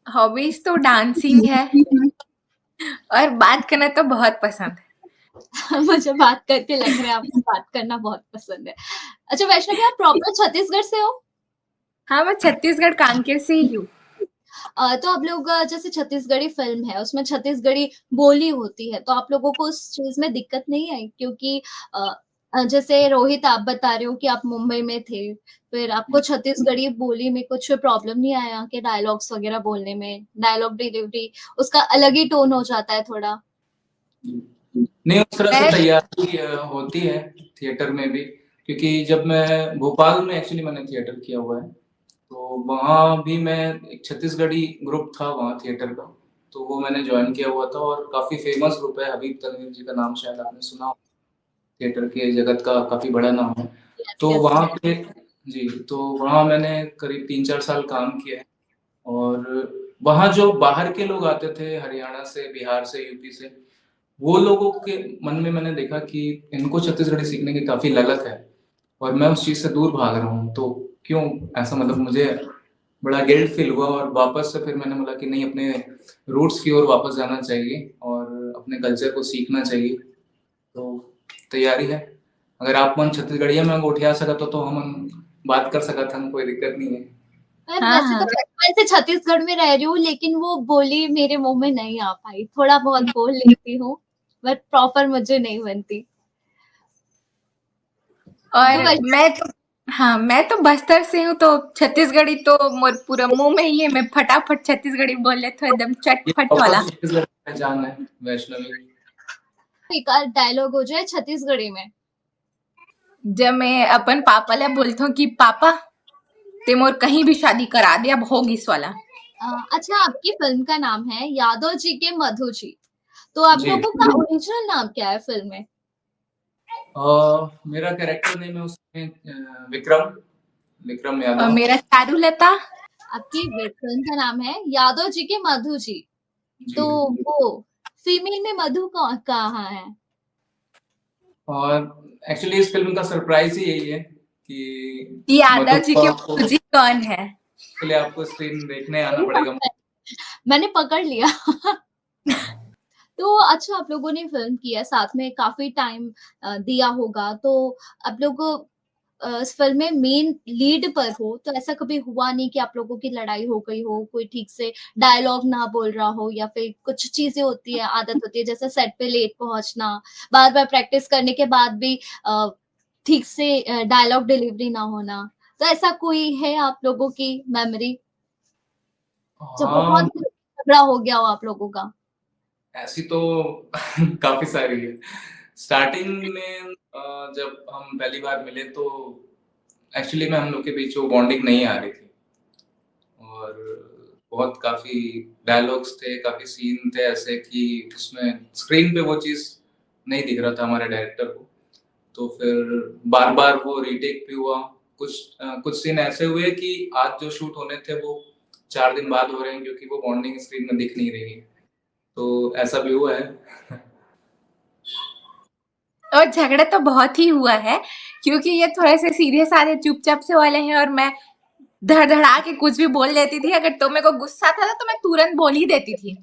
हॉबीज तो डांसिंग है और बात करना तो बहुत पसंद है। मुझे बात करके लग रहा है आपको बात करना बहुत पसंद है। अच्छा वैष्णवी, आप प्रॉपर छत्तीसगढ़ से हो? हाँ, मैं छत्तीसगढ़ कांकेर से ही हूँ। तो आप लोग जैसे छत्तीसगढ़ी फिल्म है, उसमें छत्तीसगढ़ी बोली होती है, तो आप लोगों को उस चीज़ में दिक्कत नहीं आई? क्योंकि जैसे रोहित आप बता रहे हो कि आप मुंबई में थे, फिर आपको छत्तीसगढ़ी बोली में कुछ प्रॉब्लम नहीं आया कि डायलॉग्स वगैरह बोलने में? डायलॉग डिलीवरी उसका अलग ही टोन हो जाता है थोड़ा। नहीं, उस तरह से तैयारी होती है थिएटर में भी, क्योंकि जब मैं भोपाल में एक्चुअली मैंने थिएटर किया हुआ है, तो वहाँ भी मैं एक छत्तीसगढ़ी ग्रुप था वहाँ थिएटर का, तो वो मैंने ज्वाइन किया हुआ था और काफी फेमस ग्रुप है, हबीब तनवीर जी का नाम शायद आपने सुना हो, थिएटर के जगत का काफी बड़ा नाम है। तो वहाँ पे जी, तो वहाँ मैंने करीब 3-4 साल काम किया है और वहाँ जो बाहर के लोग आते थे, हरियाणा से, बिहार से, यूपी से, वो लोगों के मन में मैंने देखा कि इनको छत्तीसगढ़ी सीखने की काफी ललक है और मैं उस चीज से दूर भाग रहा हूँ, तो क्यों ऐसा, मतलब मुझे बड़ा गिल्ट फील हुआ और वापस से फिर मैंने बोला कि नहीं, अपने रूट्स की ओर वापस जाना चाहिए और अपने कल्चर को सीखना चाहिए। तो तैयारी है, अगर आप मन छत्तीसगढ़िया में उठिया सकत हो तो हम बात कर सकत हन, कोई दिक्कत नहीं है। मैं वैसे तो बचपन से छत्तीसगढ़ में रह रही हूँ, लेकिन वो बोली मेरे मुँह में नहीं आ पाई। थोड़ा बहुत बोल लेती हूँ, बट प्रॉपर मुझे नहीं बनती। और मैं तो बस्तर से हूँ, तो छत्तीसगढ़ी तो मोर पूरा मुंह में ही है, मैं फटाफट छत्तीसगढ़ी बोल लेती हूँ, एकदम चटपट वाला। पहचान है वैष्णवी। एक आध डायलॉग हो जाए छत्तीसगढ़ी में। जब मैं अपन पापा ले बोलती हूँ कि पापा ते मोर कहीं भी शादी करा दे, अब होगी इस वाला। अच्छा, आपकी फिल्म का नाम है यादव जी के मधु जी, तो आप जी। लोगों का ओरिजिनल नाम क्या है फिल्म में? मेरा कैरेक्टर नेम है उसमें विक्रम विक्रम और यादव। मेरा चारुलता। आपकी फिल्म का नाम है यादव जी के मधु जी। जी। तो वो फीमेल में मधु कहाँ है? और एक्चुअली इस फिल्म का सरप्राइज ही यही है कि यादव जी के आपको मधु जी कौन है? के लिए आपको स्क्रीन देखने आना पड़ेगा। मैंने पकड़ लिया। तो अच्छा, आप लोगों ने फिल्म की है, साथ में काफी टाइम दिया होगा, तो आप लोग इस फिल्म में मेन लीड पर हो, तो ऐसा कभी हुआ नहीं कि आप लोगों की लड़ाई हो गई हो, कोई ठीक से डायलॉग ना बोल रहा हो, या फिर कुछ चीजें होती है, आदत होती है, जैसे सेट पे लेट पहुंचना, बार बार प्रैक्टिस करने के बाद भी ठीक से डायलॉग डिलीवरी ना होना, तो ऐसा कोई है आप लोगों की मेमोरी जो हाँ, बहुत झगड़ा हो गया हो आप लोगों का? ऐसी तो काफी सारी है। स्टार्टिंग में जब हम पहली बार मिले तो एक्चुअली में हम लोग के बीच वो बॉन्डिंग नहीं आ रही थी और बहुत काफी डायलॉग्स थे, काफी सीन थे ऐसे कि उसमें स्क्रीन पे वो चीज नहीं दिख रहा था हमारे डायरेक्टर को। तो फिर बार बार वो रीटेक भी हुआ। कुछ सीन ऐसे हुए कि आज जो शूट होने थे वो 4 दिन बाद हो रहे हैं क्योंकि वो बॉन्डिंग स्क्रीन में दिख नहीं रही है। तो ऐसा भी हुआ है। और झगड़ा तो बहुत ही हुआ है क्योंकि ये थोड़े से सीरियस आधे चुपचाप से वाले हैं और मैं धड़धड़ा के कुछ भी बोल देती थी। अगर तो मेरे को गुस्सा था तो मैं तुरंत बोल ही देती थी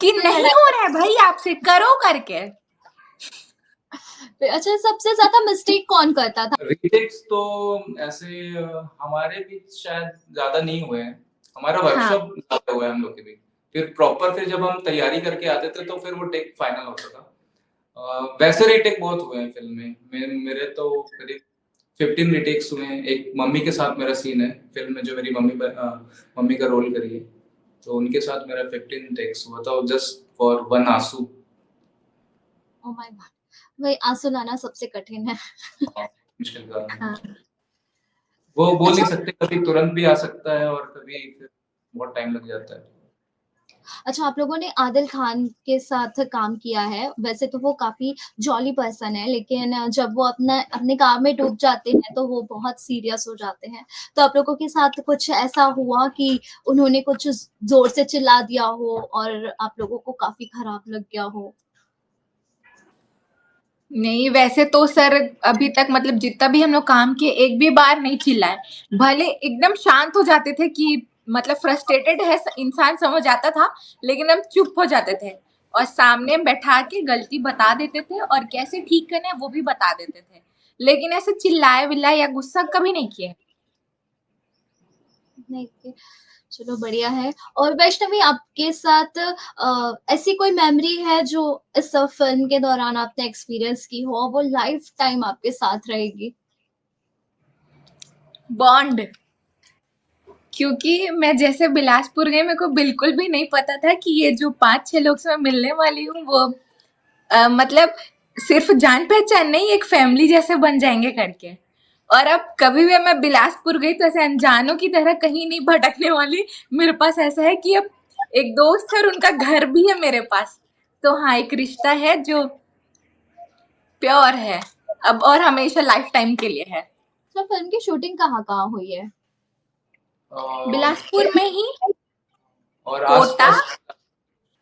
कि नहीं हो रहा है भाई आपसे, करो करके। अच्छा, सबसे ज्यादा मिस्टेक कौन करता था? रीटेक्स तो ऐसे हमारे बीच शायद ज्यादा नहीं हुए हैं। हमारा हाँ। वर्कशॉप ज्यादा हुआ है हम लोग के बीच। फिर जब हम तैयारी करके आते थे तो फिर वो टेक फाइनल होता था। वैसे रीटेक बहुत हुए हैं फिल्म में। मेरे तो करीब 15 रीटेक्स हुए हैं। एक मम्मी के साथ मेरा सीन है फिल्म में, जो मेरी मम्मी का रोल करी है, तो उनके साथ मेरा 15 टेक्स हुआ था जस्ट फॉर वन आंसू। ओह माय गॉड, भाई आंसू लाना सबसे कठिन है। मुश्किल काम है। हाँ। वो बोल नहीं अच्छा, सकते, कभी तुरंत भी आ सकता है और कभी फिर बहुत टाइम लग जाता है। अच्छा, आप लोगों ने आदिल खान के साथ काम किया है। वैसे तो वो काफ़ी जॉली पर्सन है, लेकिन जब वो अपने काम में डूब जाते हैं, तो वो बहुत सीरियस हो जाते हैं। तो आप लोगों के साथ कुछ ऐसा हुआ कि उन्होंने कुछ ज़ोर से चिल्ला दिया हो और आप लोगों को काफ़ी खराब लग गया हो? नहीं, वैसे तो सर अभी तक मतलब जितना भी हम लोग काम किए एक भी बार नहीं चिल्लाए। भले एकदम शांत हो जाते थे कि मतलब फ्रस्ट्रेटेड है इंसान, समझ आता था, लेकिन हम चुप हो जाते थे और सामने बैठा के गलती बता देते थे और कैसे ठीक करना है वो भी बता देते थे। लेकिन ऐसे चिल्लाए विल्लाए या गुस्सा कभी नहीं किए। नहीं कि चलो बढ़िया है। और वैष्णवी, आपके साथ ऐसी कोई मेमोरी है जो इस फ़िल्म के दौरान आपने एक्सपीरियंस की हो और वो लाइफ़ टाइम आपके साथ रहेगी? बॉन्ड, क्योंकि मैं जैसे बिलासपुर गई मेरे को बिल्कुल भी नहीं पता था कि ये जो 5-6 लोग से मैं मिलने वाली हूँ वो मतलब सिर्फ जान पहचान नहीं, एक फैमिली जैसे बन जाएंगे करके। और अब कभी भी मैं बिलासपुर गई तो ऐसे अनजानों की तरह कहीं नहीं भटकने वाली। मेरे पास ऐसा है कि अब एक दोस्त है और उनका घर भी है मेरे पास। तो हाँ, एक रिश्ता है जो प्योर है अब और हमेशा लाइफ टाइम के लिए है। तो फ़िल्म की शूटिंग कहाँ-कहाँ हुई है? बिलासपुर में ही, और कोटा। आसपास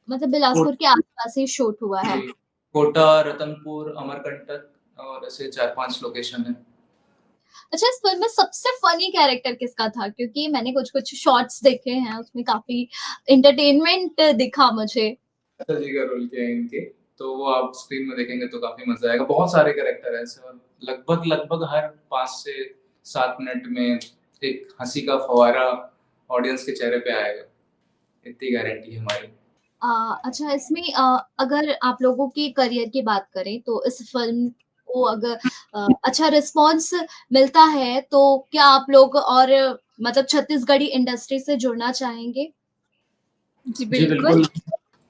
मतलब बिलासपुर के आस-पास ही शूट हुआ है। जी, कोटा, रतनपुर, अमरकंटक और ऐसे 4-5 लोकेशन है। अच्छा, इस फ़िल्म में सबसे फ़नी कैरेक्टर किसका था? क्योंकि मैंने कुछ-कुछ शॉट्स देखे हैं, उसमें काफ़ी एंटरटेनमेंट दिखा मुझे। अच्छा जी का रोल किया है इनके, तो वो आप स्क्रीन में देखेंगे तो काफ़ी मज़ा आएगा। बहुत सारे कैरेक्टर हैं ऐसे और लगभग हर 5 से 7 मिनट में एक हँसी का फव्वारा ऑडियंस के चेहरे पे आएगा। इतनी गारंटी है हमारी। अच्छा, इसमें अगर आप लोगों के करियर की बात करें तो इस फ़िल्म को अगर अच्छा रिस्पॉन्स मिलता है तो क्या आप लोग और मतलब छत्तीसगढ़ी इंडस्ट्री से जुड़ना चाहेंगे? जी, जी, बिल्कुल।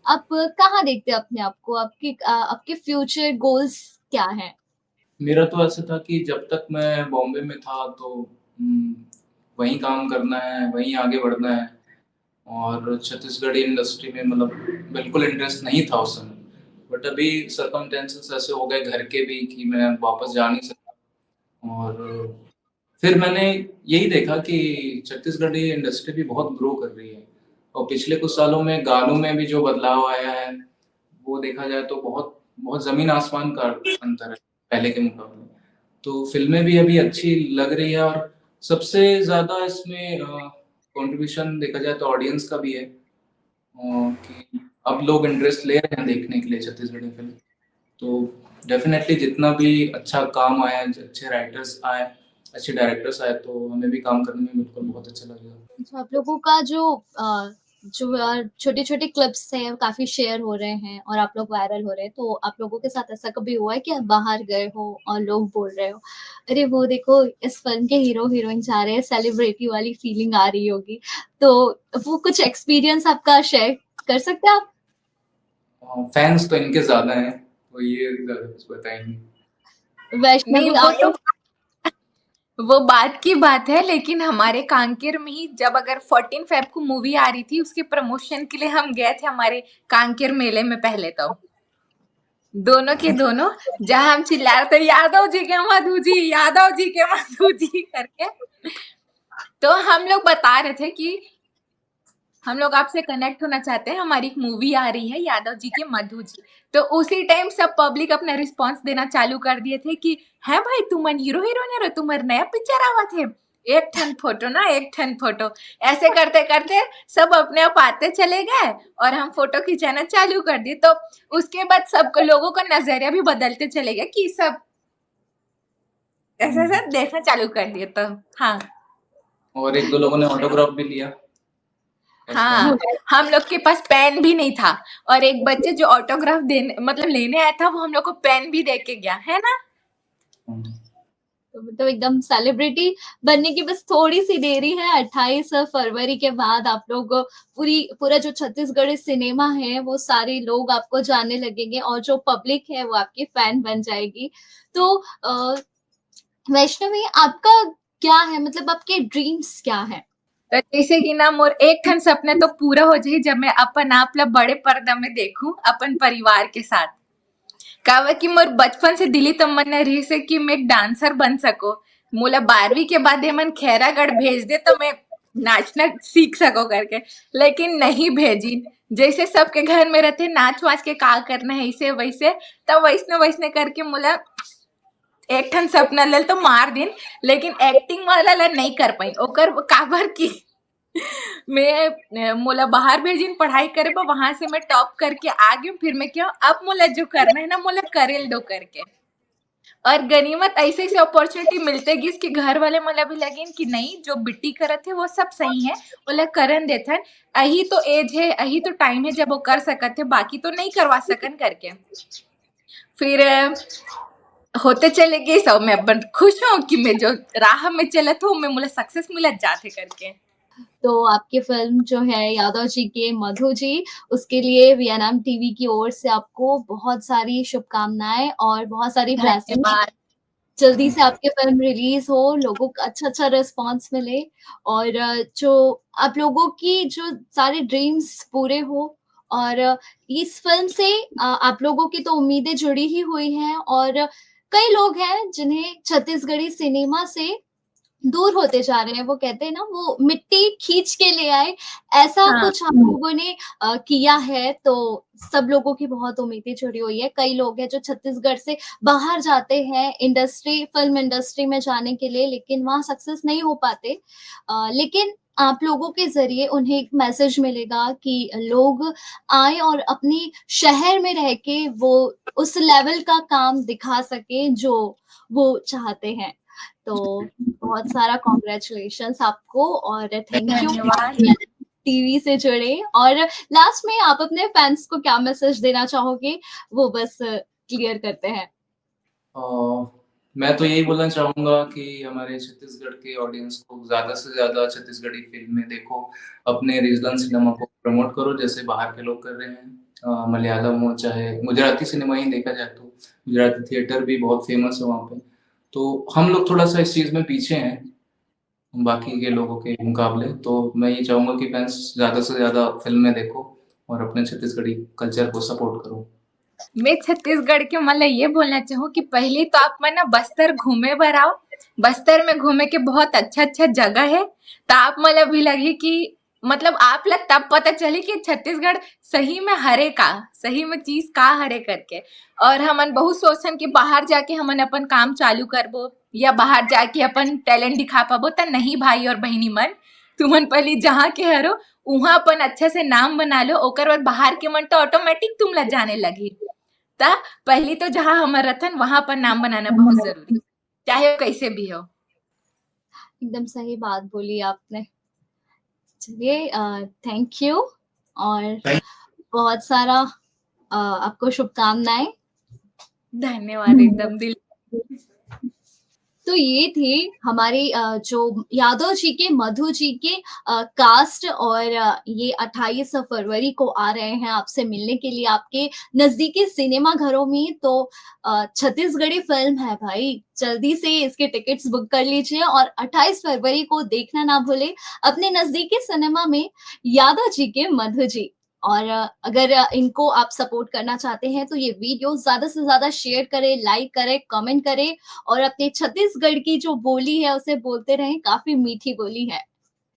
आप कहाँ देखते हैं अपने आप को? आपके फ्यूचर गोल्स क्या हैं? मेरा तो ऐसा था कि जब तक मैं बॉम्बे में था तो वहीं काम करना है, वहीं आगे बढ़ना है और छत्तीसगढ़ी इंडस्ट्री में मतलब बिल्कुल इंटरेस्ट नहीं था उस समय। बट अभी सर्कमस्टेंसेस ऐसे हो गए घर के भी कि मैं वापस जा नहीं सकता। और फिर मैंने यही देखा कि छत्तीसगढ़ी इंडस्ट्री भी बहुत ग्रो कर रही है, और पिछले कुछ सालों में गानों में भी जो बदलाव आया है वो देखा जाए तो बहुत बहुत ज़मीन आसमान का अंतर है पहले के मुकाबले। तो फ़िल्में भी अभी अच्छी लग रही है, और सबसे ज़्यादा इसमें कंट्रीब्यूशन देखा जाए तो ऑडियंस का भी है, कि अब लोग इंटरेस्ट ले रहे हैं देखने के लिए छत्तीसगढ़ी फ़िल्म। तो डेफ़िनेटली जितना भी अच्छा काम आया, अच्छे राइटर्स आए, अच्छे डायरेक्टर्स आए, तो हमें भी काम करने में बिल्कुल बहुत अच्छा लगेगा। तो आप लोगों का जो छोटे-छोटे क्लिप्स थे वो काफ़ी शेयर हो रहे हैं और आप लोग वायरल हो रहे हैं, तो आप लोगों के साथ ऐसा कभी हुआ है कि आप बाहर गए हो और लोग बोल रहे हो, अरे वो देखो इस फ़िल्म के हीरो-हीरोइन जा रहे हैं, सेलिब्रिटी वाली फीलिंग आ रही होगी। तो वो कुछ एक्सपीरियंस आपका शेयर कर सकते हैं आप? फैन्स तो इनके ज़्यादा हैं, तो ये ज़्यादा कुछ बताएँगे। नहीं, वैष्णवी वो आप तो वो बात की बात है, लेकिन हमारे कांकेर में ही जब अगर 14 फेब को मूवी आ रही थी, उसके प्रमोशन के लिए हम गए थे हमारे कांकेर मेले में पहले तो। दोनों के दोनों, जहाँ हम चिल्ला रहे थे यादव जी के मधु जी, यादव जी के मधु जी करके। तो हम लोग बता रहे थे कि हम लोग आपसे कनेक्ट होना चाहते हैं, हमारी एक मूवी आ रही है यादव जी के मधु जी। तो उसी टाइम सब पब्लिक अपना रिस्पांस देना चालू कर दिए थे कि है भाई तुमन हीरो हीरोइन है, तुम्हार नया पिक्चर आवा थे, एक ठन फोटो ना, एक ठन फोटो। ऐसे करते करते सब अपने आप आते चले गए और हम फोटो खिंचाना चालू कर दिए। तो उसके बाद सबको लोगों का नजरिया भी बदलते चले गए कि सब ऐसे ऐसे देखना चालू कर दिए। तो हाँ और 1-2 लोगों ने ऑटोग्राफ भी लिया। हाँ, हम लोग के पास पेन भी नहीं था, और एक बच्चे जो ऑटोग्राफ देने मतलब लेने आया था, वो हम लोग को पेन भी दे के गया, है ना? तो मतलब एकदम सेलिब्रिटी बनने की बस थोड़ी-सी देरी है। 28 फरवरी के बाद आप लोग पूरा जो छत्तीसगढ़ी सिनेमा है, वो सारे लोग आपको जानने लगेंगे और जो पब्लिक है, वो आपकी फैन बन जाएगी। तो वैष्णवी आपका क्या है, मतलब आपके ड्रीम्स क्या हैं? तो जैसे कि ना मोर एक ठन सपना तो पूरा हो जाई जब मैं अपन आप ला बड़े पर्दा में देखूं अपन परिवार के साथ। कावा कि मोर बचपन से दिली तमन्ना रही से कि मैं एक डांसर बन सको। मोला 12वीं के बाद मन खैरागढ़ भेज दे तो मैं नाचना सीख सको करके, लेकिन नहीं भेजी। जैसे सबके घर में रहते नाच वाच के का करना है ऐसे वैसे, तब वैसने वैसने करके मोला एक ठन सपना लेल तो मार दिन, लेकिन एक्टिंग वाला ला नहीं कर पाई। ओकर काबर की मैं मोला बाहर भेजिन पढ़ाई करे पर वहां से मैं टॉप करके आ गई। फिर मैं क्यों अब मोला जो करना है ना मोला करेल दो करके। और गनीमत ऐसे ऐसे अपॉर्चुनिटी मिलते गिस कि घर वाले मोला भी लगिन कि नहीं जो बिट्टी करत है वो सब सही है, बोला करन देथन। यही तो एज है, यही तो टाइम है जब वो कर सकत है, बाकी तो नहीं करवा सकन करके। फिर होते चले गए सब। मैं अपन खुश हूँ कि मैं जो राह में चलत हूँ मैं मुझे सक्सेस मिलत जाते करके। तो आपकी फ़िल्म जो है यादव जी के मधु जी, उसके लिए वीएनएम टीवी की ओर से आपको बहुत सारी शुभकामनाएँ और बहुत सारी ब्लेसिंग्स। धन्यवाद। जल्दी से आपकी फ़िल्म रिलीज़ हो, लोगों को अच्छा-अच्छा रिस्पॉन्स मिले और जो आप लोगों की जो सारे ड्रीम्स पूरे हो। और इस फ़िल्म से आप लोगों की तो उम्मीदें जुड़ी ही हुई हैं और कई लोग हैं जिन्हें छत्तीसगढ़ी सिनेमा से दूर होते जा रहे हैं। वो कहते हैं ना वो मिट्टी खींच के ले आए, ऐसा हाँ। कुछ हम लोगों ने किया है। तो सब लोगों की बहुत उम्मीदें जुड़ी हुई है। कई लोग हैं जो छत्तीसगढ़ से बाहर जाते हैं फ़िल्म इंडस्ट्री में जाने के लिए, लेकिन वहाँ सक्सेस नहीं हो पाते। लेकिन आप लोगों के ज़रिए उन्हें एक मैसेज मिलेगा कि लोग आएँ और अपनी शहर में रह के वो उस लेवल का काम दिखा सकें जो वो चाहते हैं। तो बहुत सारा कांग्रेचुलेशंस आपको और थैंक यू धन्यवाद। टीवी से जुड़े। और लास्ट में आप अपने फैंस को क्या मैसेज देना चाहोगे, वो बस क्लियर करते हैं। मैं तो यही बोलना चाहूँगा कि हमारे छत्तीसगढ़ के ऑडियंस को ज़्यादा से ज़्यादा छत्तीसगढ़ी फ़िल्में देखो, अपने रीजनल सिनेमा को प्रमोट करो जैसे बाहर के लोग कर रहे हैं। मलयालम हो चाहे गुजराती सिनेमा ही देखा जाए तो गुजराती थिएटर भी बहुत फ़ेमस है वहाँ पे। तो हम लोग थोड़ा-सा इस चीज़ में पीछे हैं, बाकी के लोगों के मुकाबले। तो मैं ये चाहूँगा कि फैन्स ज़्यादा से ज़्यादा फ़िल्में देखो और अपने छत्तीसगढ़ी कल्चर को सपोर्ट करो। मैं छत्तीसगढ़ के मतलब ये बोलना चाहूँ कि पहले तो आप मन ना बस्तर घूमे बर आओ। बस्तर में घूमे के बहुत अच्छा जगह है। तो आप मतलब भी लगे कि मतलब आप लग तब पता चले कि छत्तीसगढ़ सही में हरे का, सही में चीज का हरे करके। और हमन बहुत सोचन कि बाहर जाके हमन अपन काम चालू करबो या बाहर जाके अपन टैलेंट दिखा पाबो। त नहीं भाई और बहिनी मन, तुमन पहले जहाँ के हरो उहाँ अपन अच्छा से नाम बना लो, ओकर बाद बाहर के मन तो ऑटोमेटिक तुम ला जाने लगी। ता पहली तो जहाँ हमर रतन वहां पर नाम बनाना बहुत जरूरी, चाहे वो कैसे भी हो। एकदम सही बात बोली आपने। चलिए थैंक यू और बहुत सारा आपको शुभकामनाएं। धन्यवाद एकदम दिल। तो ये थे हमारे जो यादव जी के, मधु जी के कास्ट, और ये 28 फरवरी को आ रहे हैं आपसे मिलने के लिए आपके नजदीकी सिनेमा घरों में। तो छत्तीसगढ़ी फिल्म है भाई, जल्दी से इसके टिकट्स बुक कर लीजिए और 28 फरवरी को देखना ना भूले अपने नजदीकी सिनेमा में यादव जी के, मधु जी। और अगर इनको आप सपोर्ट करना चाहते हैं तो ये वीडियो ज्यादा से ज्यादा शेयर करें, लाइक करें, कमेंट करें और अपने छत्तीसगढ़ की जो बोली है उसे बोलते रहें, काफी मीठी बोली है।